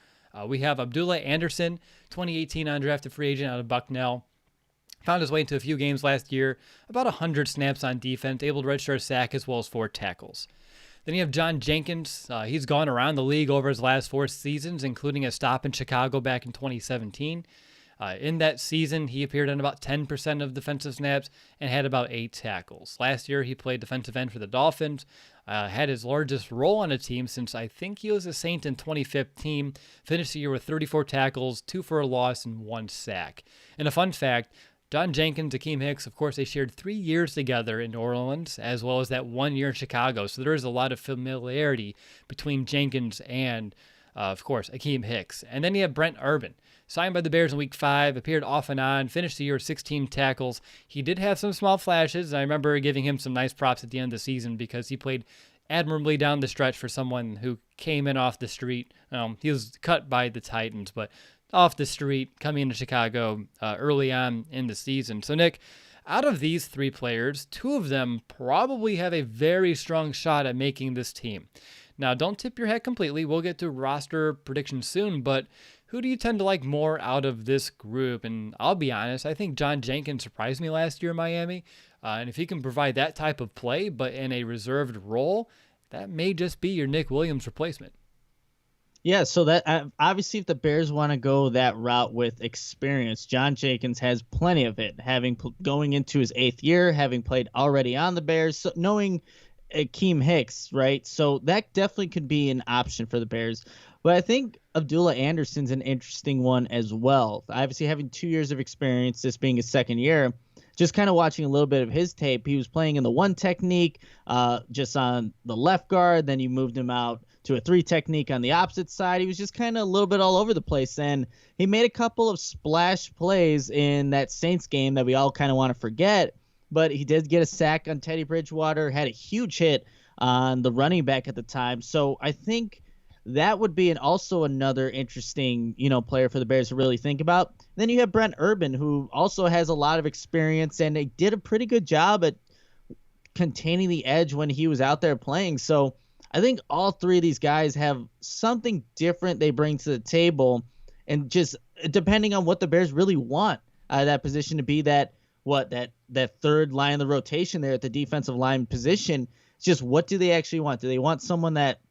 We have Abdullah Anderson, 2018 undrafted free agent out of Bucknell. Found his way into a few games last year, about 100 snaps on defense, able to register a sack as well as 4 tackles. Then you have John Jenkins. He's gone around the league over his last 4 seasons, including a stop in Chicago back in 2017. In that season, he appeared on about 10% of defensive snaps and had about 8 tackles. Last year, he played defensive end for the Dolphins, had his largest role on a team since I think he was a Saint in 2015, finished the year with 34 tackles, 2 for a loss, and 1 sack. And a fun fact, John Jenkins, Akiem Hicks, of course, they shared 3 years together in New Orleans, as well as that 1 year in Chicago. So there is a lot of familiarity between Jenkins and, of course, Akiem Hicks. And then you have Brent Urban, signed by the Bears in Week 5, appeared off and on, finished the year with 16 tackles. He did have some small flashes. I remember giving him some nice props at the end of the season because he played admirably down the stretch for someone who came in off the street. He was cut by the Titans, but off the street, coming into Chicago early on in the season. So, Nick, out of these 3 players, 2 of them probably have a very strong shot at making this team. Now, don't tip your hat completely. We'll get to roster predictions soon, but who do you tend to like more out of this group? And I'll be honest, I think John Jenkins surprised me last year in Miami. And if he can provide that type of play, but in a reserved role, that may just be your Nick Williams replacement.
Yeah, so that obviously if the Bears want to go that route with experience, John Jenkins has plenty of it, going into his 8th year, having played already on the Bears, so knowing Akiem Hicks, right? So that definitely could be an option for the Bears. But I think Abdullah Anderson's an interesting one as well. Obviously having 2 years of experience, this being his 2nd year, just kind of watching a little bit of his tape, he was playing in the 1 technique, just on the left guard. Then you moved him out to a 3 technique on the opposite side. He was just kind of a little bit all over the place. And he made a couple of splash plays in that Saints game that we all kind of want to forget. But he did get a sack on Teddy Bridgewater, had a huge hit on the running back at the time. So I think that would be also another interesting, player for the Bears to really think about. Then you have Brent Urban, who also has a lot of experience, and they did a pretty good job at containing the edge when he was out there playing. So I think all 3 of these guys have something different they bring to the table, and just depending on what the Bears really want that position to be, that 3rd line of the rotation there at the defensive line position, it's just what do they actually want? Do they want someone that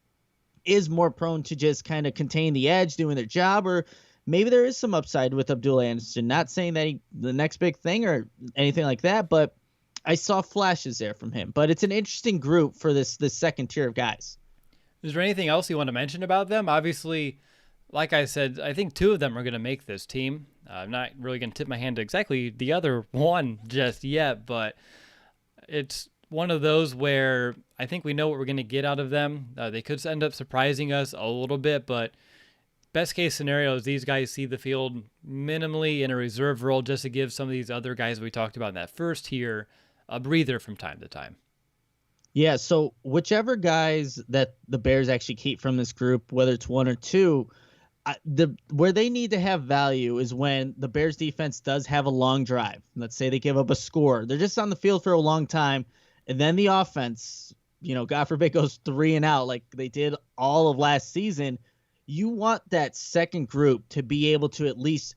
is more prone to just kind of contain the edge, doing their job, or maybe there is some upside with Abdullah Anderson. Not saying that the next big thing or anything like that, but I saw flashes there from him. But it's an interesting group for this second tier of guys.
Is there anything else you want to mention about them? Obviously, like I said, I think 2 of them are going to make this team. I'm not really going to tip my hand to exactly the other one just yet, but it's one of those where I think we know what we're going to get out of them. They could end up surprising us a little bit, but best case scenario is these guys see the field minimally in a reserve role just to give some of these other guys we talked about in that first tier a breather from time to time.
Yeah, so whichever guys that the Bears actually keep from this group, whether it's 1 or 2, where they need to have value is when the Bears defense does have a long drive. Let's say they give up a score. They're just on the field for a long time, and then the offense, God forbid, goes 3 and out like they did all of last season. You want that second group to be able to at least,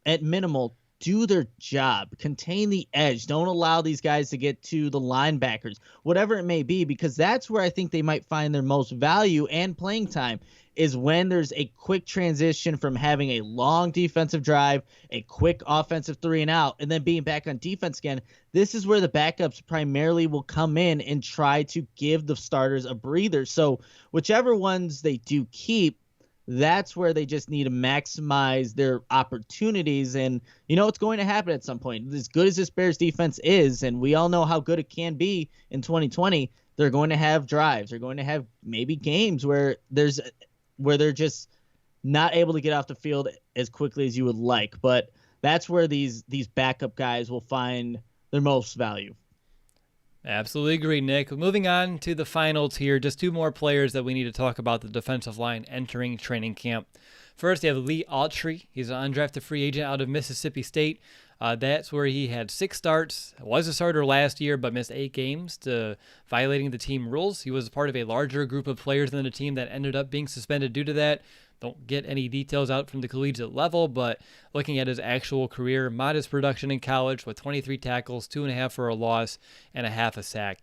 at minimal, do their job, contain the edge. Don't allow these guys to get to the linebackers, whatever it may be, because that's where I think they might find their most value and playing time is when there's a quick transition from having a long defensive drive, a quick offensive 3 and out, and then being back on defense again. This is where the backups primarily will come in and try to give the starters a breather. So whichever ones they do keep, that's where they just need to maximize their opportunities. And it's going to happen at some point. As good as this Bears defense is, and we all know how good it can be in 2020, they're going to have drives. They're going to have maybe games where they're just not able to get off the field as quickly as you would like. But that's where these backup guys will find their most value.
Absolutely agree, Nick. Moving on to the final tier, just 2 more players that we need to talk about the defensive line entering training camp. First, you have Lee Autry. He's an undrafted free agent out of Mississippi State. That's where he had 6 starts, was a starter last year, but missed 8 games to violating the team rules. He was part of a larger group of players in the team that ended up being suspended due to that. Don't get any details out from the collegiate level, but looking at his actual career, modest production in college with 23 tackles, 2.5 for a loss, and a half a sack.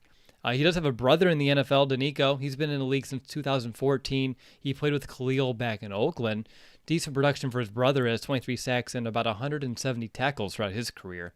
He does have a brother in the NFL, Danico. He's been in the league since 2014. He played with Khalil back in Oakland. Decent production for his brother as 23 sacks and about 170 tackles throughout his career.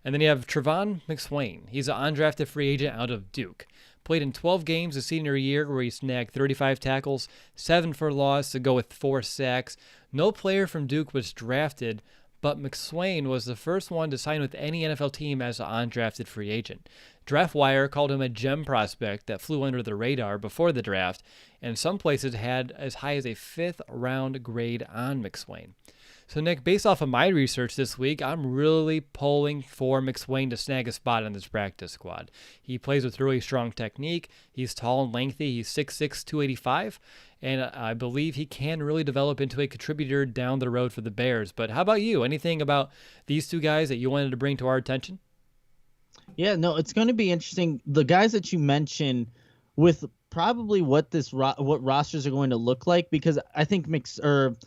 And then you have Trevon McSwain. He's an undrafted free agent out of Duke. Played in 12 games his senior year where he snagged 35 tackles, 7 for loss to go with 4 sacks. No player from Duke was drafted, but McSwain was the first one to sign with any NFL team as an undrafted free agent. DraftWire called him a gem prospect that flew under the radar before the draft, and some places had as high as a 5th round grade on McSwain. So, Nick, based off of my research this week, I'm really pulling for McSwain to snag a spot on this practice squad. He plays with really strong technique. He's tall and lengthy. He's 6'6", 285, and I believe he can really develop into a contributor down the road for the Bears. But how about you? Anything about these 2 guys that you wanted to bring to our attention?
Yeah, no, it's going to be interesting. The guys that you mentioned with probably what rosters are going to look like, because I think McSwain's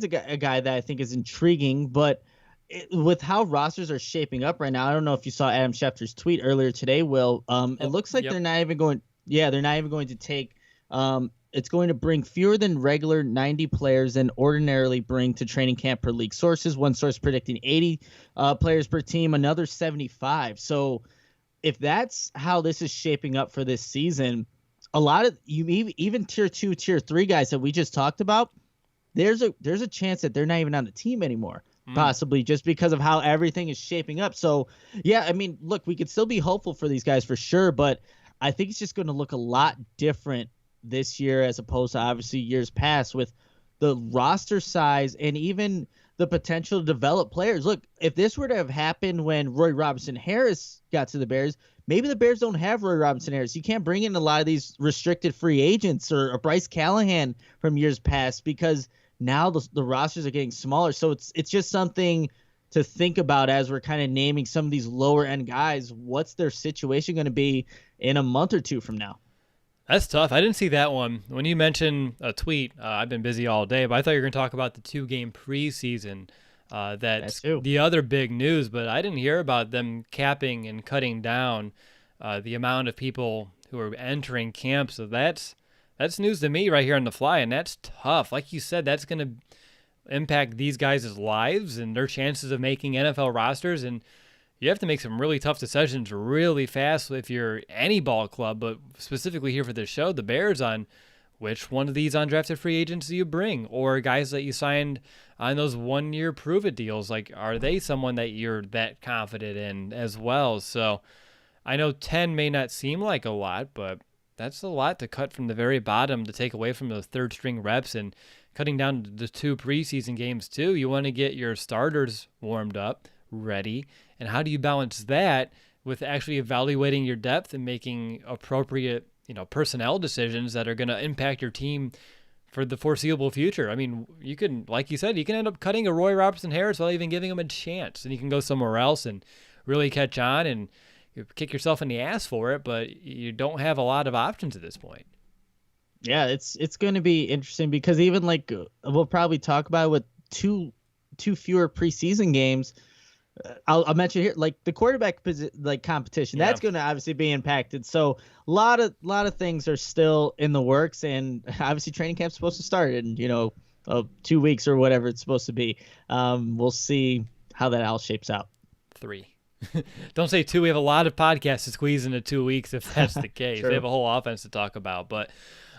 a guy that I think is intriguing, but with how rosters are shaping up right now, I don't know if you saw Adam Schefter's tweet earlier today, Will. It looks like they're not even going to take it's going to bring fewer than regular 90 players than ordinarily bring to training camp per league sources. One source predicting 80 players per team, another 75. So if that's how this is shaping up for this season, a lot of even tier 2, tier 3 guys that we just talked about, there's a chance that they're not even on the team anymore, possibly just because of how everything is shaping up. So, yeah, I mean, look, we could still be hopeful for these guys for sure, but I think it's just going to look a lot different this year as opposed to obviously years past with the roster size and even the potential to develop players. Look, if this were to have happened when Roy Robertson-Harris got to the Bears, maybe the Bears don't have Roy Robertson-Harris. You can't bring in a lot of these restricted free agents or Bryce Callahan from years past because now the rosters are getting smaller. So it's just something to think about as we're kind of naming some of these lower end guys. What's their situation going to be in a month or 2 from now?
That's tough. I didn't see that one. When you mentioned a tweet, I've been busy all day, but I thought you were going to talk about the 2-game preseason. That's the other big news, but I didn't hear about them capping and cutting down the amount of people who are entering camp. So that's That's news to me right here on the fly, and that's tough. Like you said, that's going to impact these guys' lives and their chances of making NFL rosters, and you have to make some really tough decisions really fast if you're any ball club, but specifically here for this show, the Bears, on which one of these undrafted free agents do you bring, or guys that you signed on those 1-year prove-it deals. Like, are they someone that you're that confident in as well? So I know 10 may not seem like a lot, but that's a lot to cut from the very bottom to take away from those third-string reps, and cutting down to the 2 preseason games too. You want to get your starters warmed up, ready, and how do you balance that with actually evaluating your depth and making appropriate, personnel decisions that are going to impact your team for the foreseeable future? I mean, you can, like you said, you can end up cutting a Roy Robertson-Harris without even giving him a chance, and you can go somewhere else and really catch on and kick yourself in the ass for it, but you don't have a lot of options at this point.
Yeah, it's going to be interesting because even like we'll probably talk about it with two fewer preseason games. I'll mention here like the quarterback competition that's going to obviously be impacted. So a lot of things are still in the works, and obviously training camp's supposed to start in 2 weeks or whatever it's supposed to be. We'll see how that all shapes out.
3. Don't say 2. We have a lot of podcasts to squeeze into 2 weeks if that's the case.
Sure.
We have a whole offense to talk about. But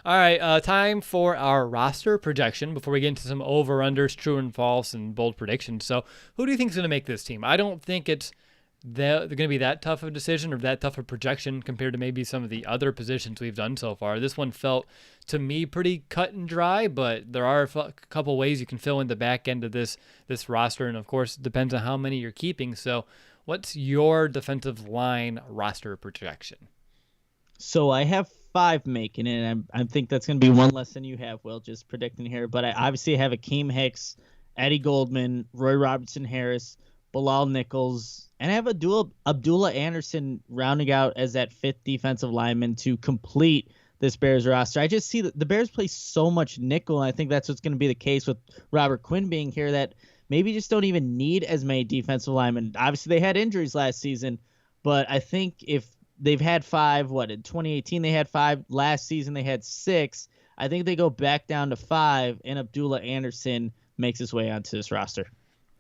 all right, time for our roster projection before we get into some over-unders, true and false, and bold predictions. So who do you think is going to make this team? I don't think it's they're going to be that tough of a decision or that tough of a projection compared to maybe some of the other positions we've done so far. This one felt, to me, pretty cut and dry, but there are a couple ways you can fill in the back end of this roster, and of course, it depends on how many you're keeping. So what's your defensive line roster projection?
So I have 5 making it, and I think that's going to be one less than you have, Will, just predicting here. But I obviously have Akiem Hicks, Eddie Goldman, Roy Robertson-Harris, Bilal Nichols, and I have Abdullah Anderson rounding out as that 5th defensive lineman to complete this Bears roster. I just see that the Bears play so much nickel, and I think that's what's going to be the case with Robert Quinn being here, that maybe just don't even need as many defensive linemen. Obviously, they had injuries last season, but I think if they've had 5, in 2018 they had 5, last season they had 6, I think they go back down to 5, and Abdullah Anderson makes his way onto this roster.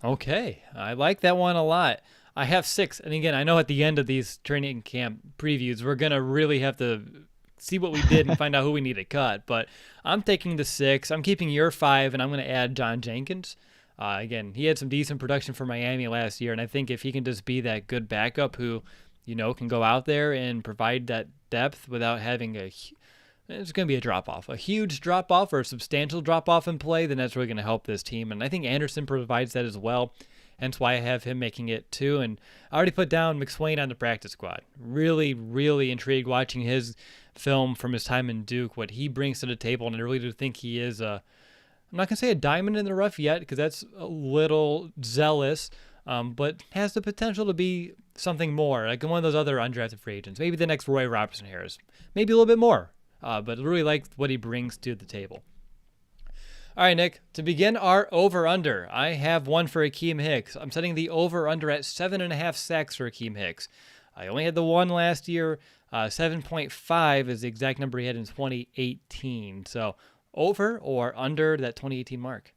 Okay, I like that one a lot. I have 6, and again, I know at the end of these training camp previews, we're going to really have to see what we did and find out who we need to cut, but I'm taking the 6. I'm keeping your 5, and I'm going to add John Jenkins. Again, he had some decent production for Miami last year, and I think if he can just be that good backup who, can go out there and provide that depth without having it's going to be a drop-off, a huge drop-off or a substantial drop-off in play, then that's really going to help this team. And I think Anderson provides that as well, hence why I have him making it too. And I already put down McSwain on the practice squad. Really, really intrigued watching his film from his time in Duke, what he brings to the table, and I really do think he is I'm not going to say a diamond in the rough yet because that's a little zealous, but has the potential to be something more, like one of those other undrafted free agents. Maybe the next Roy Robertson-Harris. Maybe a little bit more, but really like what he brings to the table. All right, Nick, to begin our over-under, I have one for Akiem Hicks. I'm setting the over-under at 7.5 sacks for Akiem Hicks. I only had the one last year. 7.5 is the exact number he had in 2018. So over or under that 2018 mark?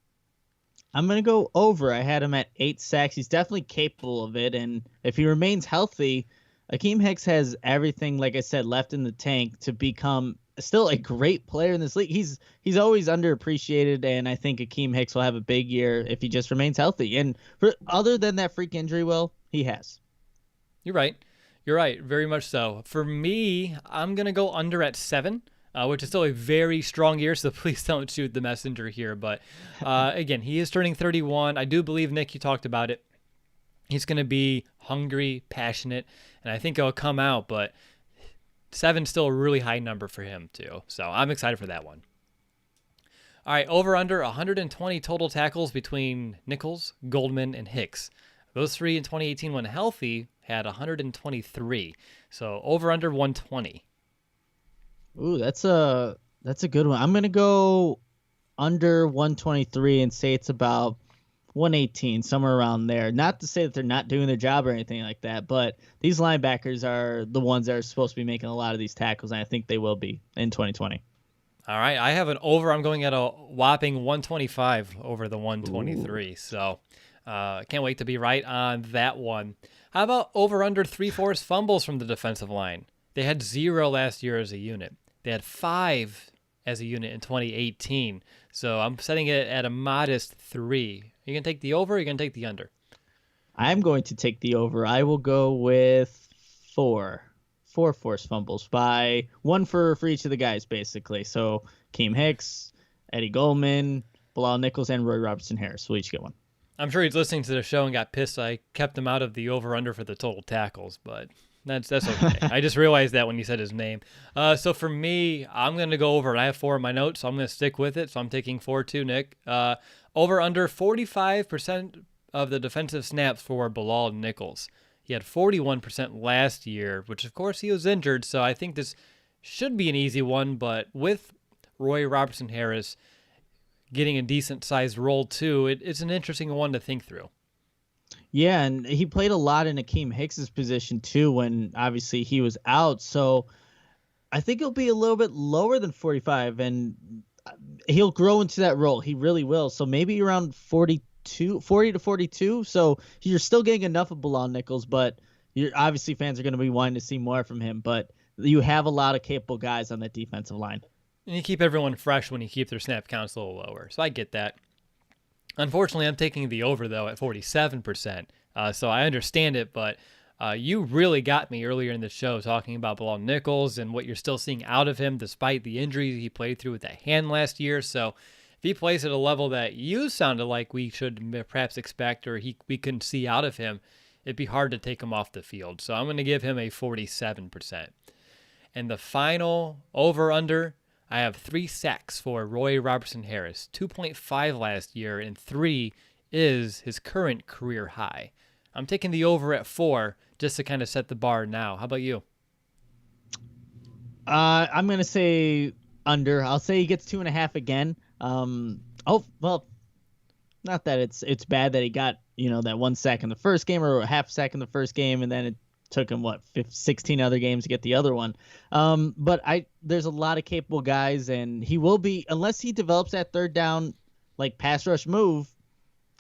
I'm going to go over. I had him at 8 sacks. He's definitely capable of it. And if he remains healthy, Akiem Hicks has everything, like I said, left in the tank to become still a great player in this league. He's always underappreciated, and I think Akiem Hicks will have a big year if he just remains healthy. And other than that freak injury, Will, he has.
You're right. Very much so. For me, I'm going to go under at 7. Which is still a very strong year, so please don't shoot the messenger here. But again, he is turning 31. I do believe, Nick, you talked about it. He's going to be hungry, passionate, and I think it'll come out. But 7's still a really high number for him, too. So I'm excited for that one. All right, over under 120 total tackles between Nichols, Goldman, and Hicks. Those 3 in 2018, when healthy, had 123. So over under 120.
Ooh, that's a good one. I'm going to go under 123 and say it's about 118, somewhere around there. Not to say that they're not doing their job or anything like that, but these linebackers are the ones that are supposed to be making a lot of these tackles, and I think they will be in 2020.
All right, I have an over. I'm going at a whopping 125 over the 123. Ooh. So can't wait to be right on that one. How about over under 3 forced fumbles from the defensive line? They had 0 last year as a unit. They had 5 as a unit in 2018. So I'm setting it at a modest 3. Are you going to take the over or are you going to take the under?
I'm going to take the over. I will go with 4 forced fumbles, by 1 for each of the guys, basically. So Akiem Hicks, Eddie Goldman, Bilal Nichols, and Roy Robertson-Harris will each get 1.
I'm sure he's listening to the show and got pissed I kept him out of the over-under for the total tackles, but that's okay. I just realized that when you said his name. So for me, I'm going to go over, and I have 4 in my notes, so I'm going to stick with it. So I'm taking 4 too, Nick. Over under 45% of the defensive snaps for Bilal Nichols. He had 41% last year, which of course he was injured, so I think this should be an easy one, but with Roy Robertson-Harris getting a decent-sized role too, it's an interesting one to think through.
Yeah, and he played a lot in Akiem Hicks' position too when obviously he was out, so I think he'll be a little bit lower than 45, and he'll grow into that role. He really will, so maybe around 40 to 42. So you're still getting enough of Bilal Nichols, but you're obviously fans are going to be wanting to see more from him. But you have a lot of capable guys on that defensive line.
And you keep everyone fresh when you keep their snap counts a little lower. So I get that. Unfortunately, I'm taking the over, though, at 47%. So I understand it, but you really got me earlier in the show talking about Bilal Nichols and what you're still seeing out of him despite the injuries he played through with that hand last year. So if he plays at a level that you sounded like we should perhaps expect or we couldn't see out of him, it'd be hard to take him off the field. So I'm going to give him a 47%. And the final over-under, I have 3 sacks for Roy Robertson-Harris. 2.5 last year, and 3 is his current career high. I'm taking the over at 4 just to kind of set the bar now. How about you?
I'm going to say under. I'll say he gets 2.5 again. Well, not that it's bad that he got, that 1 sack in the first game or a half sack in the first game, and then it took him 16 other games to get the other one. But there's a lot of capable guys, and he will be, unless he develops that third down like pass rush move.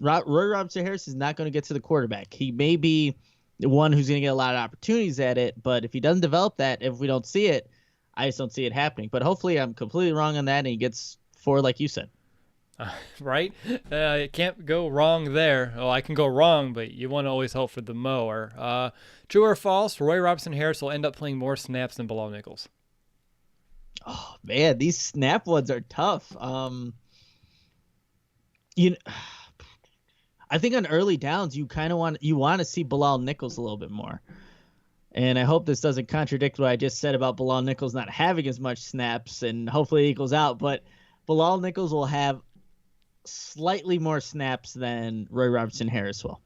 Roy Robertson-Harris is not going to get to the quarterback. He may be the one who's going to get a lot of opportunities at it, but if he doesn't develop that, if we don't see it, I just don't see it happening. But hopefully I'm completely wrong on that, and he gets 4 like you said.
Right? It can't go wrong there. Oh, I can go wrong, but you want to always hope for the mower. True or false, Roy Robertson-Harris will end up playing more snaps than Bilal Nichols.
Oh, man, these snap ones are tough. I think on early downs, you kind of want to see Bilal Nichols a little bit more. And I hope this doesn't contradict what I just said about Bilal Nichols not having as much snaps, and hopefully it equals out. But Bilal Nichols will have slightly more snaps than Roy Robertson-Harris will.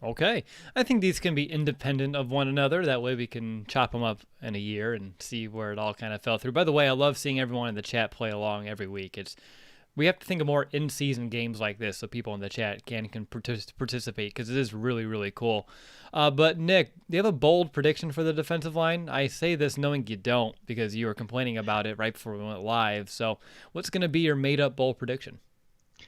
Okay. I think these can be independent of one another. That way we can chop them up in a year and see where it all kind of fell through. By the way, I love seeing everyone in the chat play along every week. We have to think of more in-season games like this so people in the chat can participate, because it is really, really cool. But, Nick, do you have a bold prediction for the defensive line? I say this knowing you don't, because you were complaining about it right before we went live. So what's going to be your made-up bold prediction?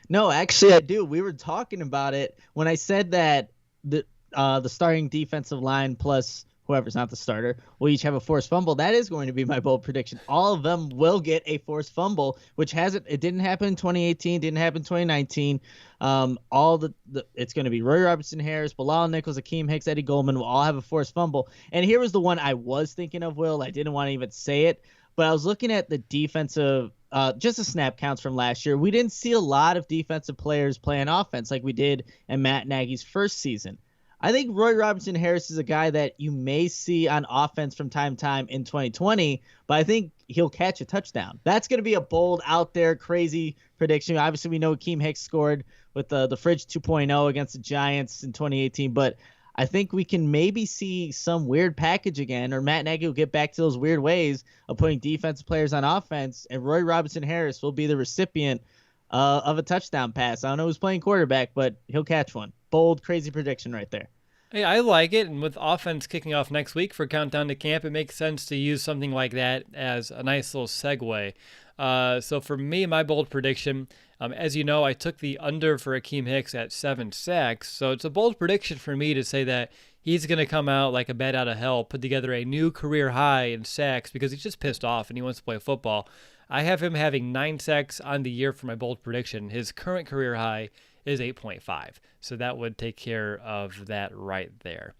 No, actually I do. We were talking about it when I said that the starting defensive line plus whoever's not the starter will each have a forced fumble. That is going to be my bold prediction. All of them will get a forced fumble, which it didn't happen in 2018, didn't happen in 2019. It's going to be Roy Robertson-Harris, Bilal Nichols, Akiem Hicks, Eddie Goldman will all have a forced fumble. And here was the one I was thinking of, Will. I didn't want to even say it, but I was looking at the defensive just the snap counts from last year. We didn't see a lot of defensive players playing offense like we did in Matt Nagy's first season. I think Roy Robertson-Harris is a guy that you may see on offense from time to time in 2020, but I think he'll catch a touchdown. That's going to be a bold, out there, crazy prediction. Obviously, we know Akiem Hicks scored with the Fridge 2.0 against the Giants in 2018, but I think we can maybe see some weird package again, or Matt Nagy will get back to those weird ways of putting defensive players on offense, and Roy Robertson-Harris will be the recipient of a touchdown pass. I don't know who's playing quarterback, but he'll catch one. Bold, crazy prediction right there.
Yeah, I like it. And with offense kicking off next week for Countdown to Camp, it makes sense to use something like that as a nice little segue. So for me, my bold prediction, as you know, I took the under for Akiem Hicks at 7 sacks. So it's a bold prediction for me to say that he's going to come out like a bat out of hell, put together a new career high in sacks because he's just pissed off and he wants to play football. I have him having 9 sacks on the year for my bold prediction. His current career high is 8.5. So that would take care of that right there.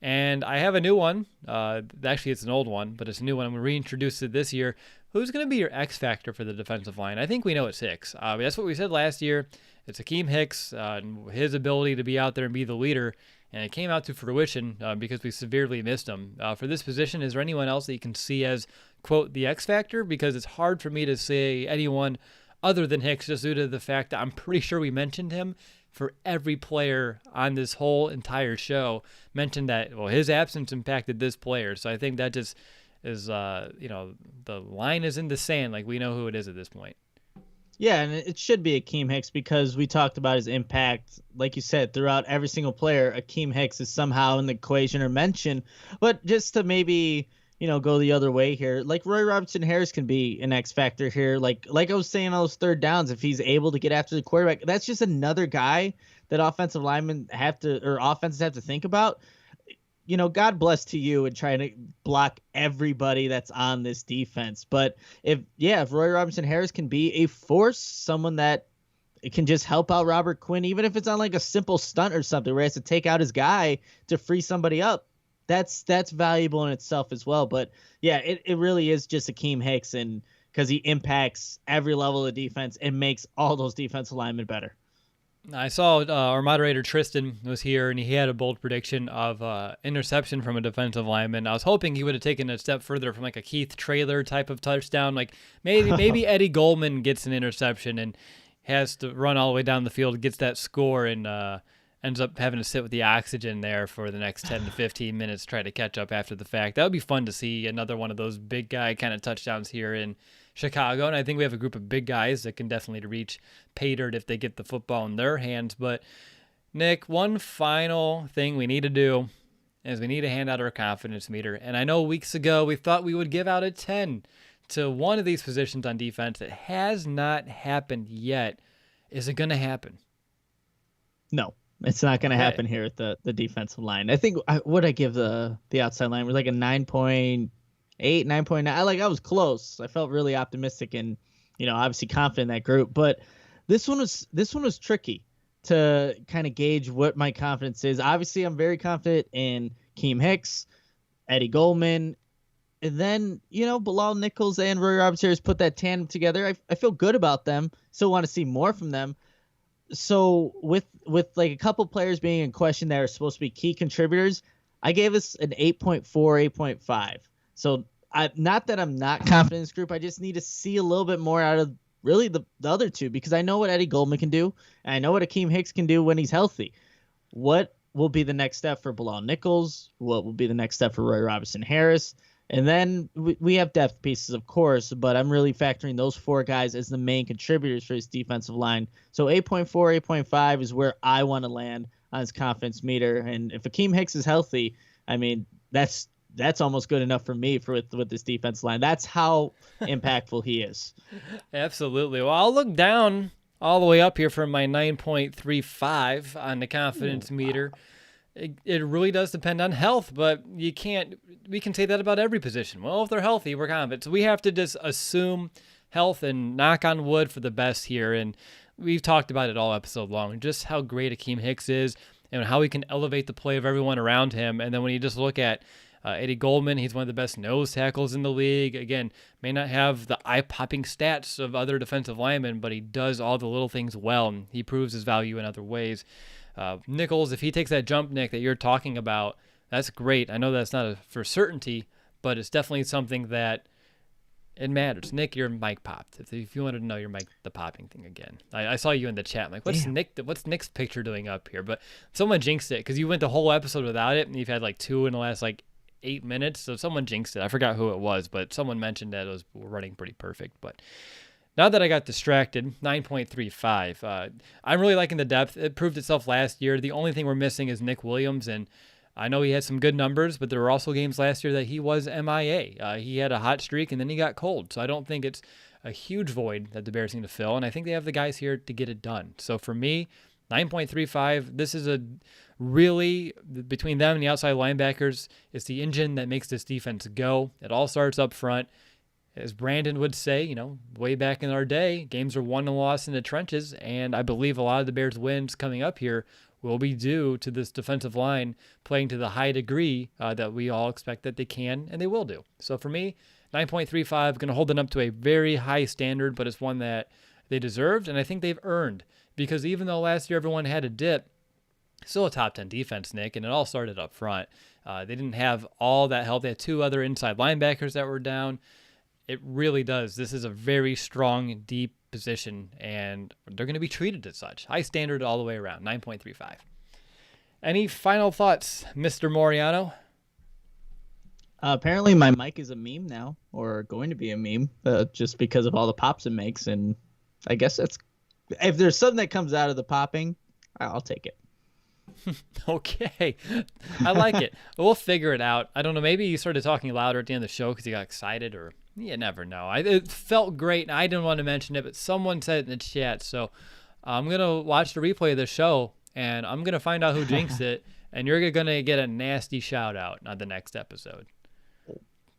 And I have a new one. Actually, it's an old one, but it's a new one. I'm going to reintroduce it this year. Who's going to be your X factor for the defensive line? I think we know it's Hicks. That's what we said last year. It's Akiem Hicks, and his ability to be out there and be the leader. And it came out to fruition because we severely missed him. For this position, is there anyone else that you can see as, quote, the X factor? Because it's hard for me to say anyone other than Hicks just due to the fact that I'm pretty sure we mentioned him for every player on this whole entire show. Mentioned that, well, his absence impacted this player. So I think that just is, the line is in the sand. Like, we know who it is at this point.
Yeah, and it should be Akiem Hicks because we talked about his impact, like you said, throughout every single player. Akiem Hicks is somehow in the equation or mentioned. But just to maybe, go the other way here, like Roy Robertson-Harris can be an X factor here. Like I was saying, on those third downs, if he's able to get after the quarterback, that's just another guy that offensive linemen offenses have to think about. God bless to you and trying to block everybody that's on this defense. But if Roy Robertson-Harris can be a force, someone that can just help out Robert Quinn, even if it's on like a simple stunt or something where he has to take out his guy to free somebody up, that's valuable in itself as well. But yeah, it really is just Akiem Hicks, and because he impacts every level of defense and makes all those defensive linemen better.
I saw our moderator Tristan was here, and he had a bold prediction of interception from a defensive lineman. I was hoping he would have taken it a step further from like a Keith Traylor type of touchdown. Like maybe Eddie Goldman gets an interception and has to run all the way down the field, gets that score, and ends up having to sit with the oxygen there for the next 10 to 15 minutes, try to catch up after the fact. That would be fun to see another one of those big guy kind of touchdowns here in Chicago, and I think we have a group of big guys that can definitely reach pay dirt if they get the football in their hands. But Nick, one final thing we need to do is we need to hand out our confidence meter. And I know weeks ago we thought we would give out a 10 to one of these positions on defense. It has not happened yet. Is it going to happen?
No, it's not going to happen here at the defensive line. I think what I give the outside line was like a 9.8, 9.9. I was close. I felt really optimistic and, obviously confident in that group. But this one was tricky to kind of gauge what my confidence is. Obviously, I'm very confident in Akiem Hicks, Eddie Goldman, and then, Bilal Nichols and Roy Robertson-Harris put that tandem together. I feel good about them. Still want to see more from them. So with like a couple players being in question that are supposed to be key contributors, I gave us an 8.4, 8.5. So not that I'm not confident in this group. I just need to see a little bit more out of really the other two, because I know what Eddie Goldman can do, and I know what Akiem Hicks can do when he's healthy. What will be the next step for Bilal Nichols? What will be the next step for Roy Robertson-Harris? And then we have depth pieces, of course, but I'm really factoring those four guys as the main contributors for his defensive line. So 8.4, 8.5 is where I want to land on his confidence meter. And if Akiem Hicks is healthy, I mean, that's almost good enough for me with this defense line. That's how impactful he is.
Absolutely. Well, I'll look down all the way up here from my 9.35 on the confidence meter. It really does depend on health, but we can say that about every position. Well, if they're healthy, we're confident. So we have to just assume health and knock on wood for the best here. And we've talked about it all episode long, just how great Akiem Hicks is and how he can elevate the play of everyone around him. And then when you just look at Eddie Goldman, he's one of the best nose tackles in the league. Again, may not have the eye-popping stats of other defensive linemen, but he does all the little things well, and he proves his value in other ways. Nichols, if he takes that jump, Nick, that you're talking about, that's great. I know that's not for certainty, but it's definitely something that it matters. Nick, your mic popped. If you wanted to know your mic, the popping thing again. I saw you in the chat. I'm like, what's Nick's picture doing up here? But someone jinxed it because you went the whole episode without it, and you've had like 2 in the last 8 minutes. So someone jinxed it. I forgot who it was, but someone mentioned that we're running pretty perfect. But Now that I got distracted, 9.35. I'm really liking the depth. It proved itself last year. The only thing we're missing is Nick Williams, and I know he had some good numbers, but there were also games last year that he was MIA. He had a hot streak, and then he got cold. So I don't think it's a huge void that the Bears need to fill, and I think they have the guys here to get it done. So for me, 9.35, this is a really, between them and the outside linebackers, it's the engine that makes this defense go. It all starts up front. As Brandon would say, way back in our day, games are won and lost in the trenches, and I believe a lot of the Bears' wins coming up here will be due to this defensive line playing to the high degree that we all expect that they can and they will do. So for me, 9.35, going to hold them up to a very high standard, but it's one that they deserved, and I think they've earned, because even though last year everyone had a dip, still a top 10 defense, Nick, and it all started up front. They didn't have all that help. They had two other inside linebackers that were down. It really does. This is a very strong, deep position, and they're going to be treated as such. High standard all the way around, 9.35. Any final thoughts, Mr. Moriano?
Apparently my mic is a meme now, or going to be a meme, just because of all the pops it makes, and I guess that's, if there's something that comes out of the popping, I'll take it.
Okay. I like it. We'll figure it out. I don't know. Maybe you started talking louder at the end of the show because you got excited, or you never know. It felt great, and I didn't want to mention it, but someone said it in the chat. So I'm going to watch the replay of the show, and I'm going to find out who jinxed it, and you're going to get a nasty shout out on the next episode.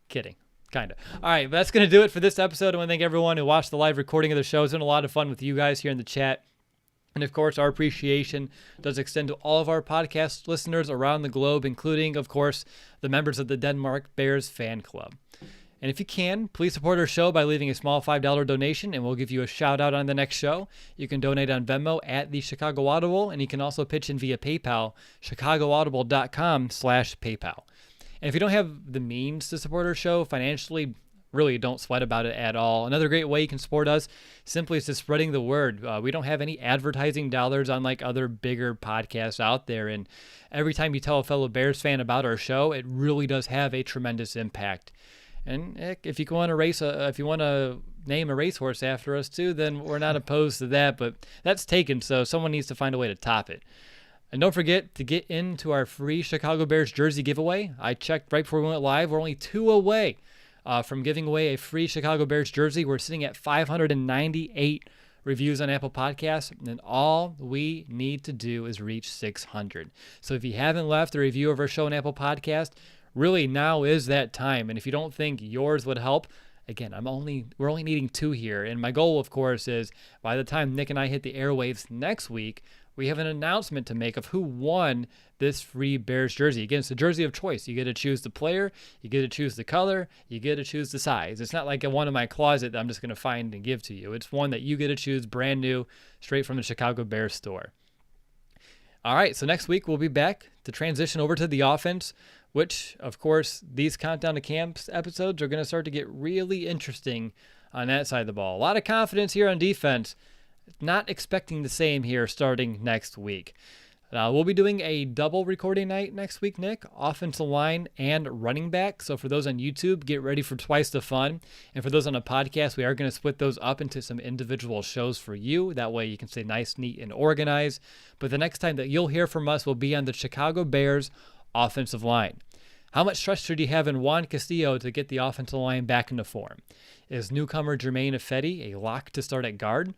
Kidding. Kind of. All right. That's going to do it for this episode. I want to thank everyone who watched the live recording of the show. It's been a lot of fun with you guys here in the chat. And, of course, our appreciation does extend to all of our podcast listeners around the globe, including, of course, the members of the Denmark Bears fan club. And if you can, please support our show by leaving a small $5 donation, and we'll give you a shout-out on the next show. You can donate on Venmo at the Chicago Audible, and you can also pitch in via PayPal, chicagoaudible.com/PayPal. And if you don't have the means to support our show financially, really don't sweat about it at all. Another great way you can support us simply is just spreading the word. We don't have any advertising dollars unlike other bigger podcasts out there. And every time you tell a fellow Bears fan about our show, it really does have a tremendous impact. And if you want to name a racehorse after us too, then we're not opposed to that. But that's taken, so someone needs to find a way to top it. And don't forget to get into our free Chicago Bears jersey giveaway. I checked right before we went live. We're only 2 away from giving away a free Chicago Bears jersey. We're sitting at 598 reviews on Apple Podcasts, and all we need to do is reach 600. So if you haven't left a review of our show on Apple Podcast, really now is that time. And if you don't think yours would help, again, we're only needing 2 here. And my goal, of course, is by the time Nick and I hit the airwaves next week, we have an announcement to make of who won this free Bears jersey. Again, it's the jersey of choice. You get to choose the player, you get to choose the color, you get to choose the size. It's not like one in my closet that I'm just going to find and give to you. It's one that you get to choose brand new, straight from the Chicago Bears store. All right, so next week we'll be back to transition over to the offense, which, of course, these Countdown to Camps episodes are going to start to get really interesting on that side of the ball. A lot of confidence here on defense. Not expecting the same here starting next week. We'll be doing a double recording night next week, Nick, offensive line and running back. So for those on YouTube, get ready for twice the fun. And for those on a podcast, we are going to split those up into some individual shows for you. That way you can stay nice, neat, and organized. But the next time that you'll hear from us will be on the Chicago Bears offensive line. How much trust should you have in Juan Castillo to get the offensive line back into form? Is newcomer Jermaine Ifedi a lock to start at guard?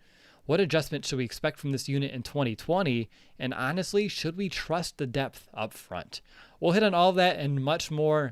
What adjustment should we expect from this unit in 2020? And honestly, should we trust the depth up front? We'll hit on all that and much more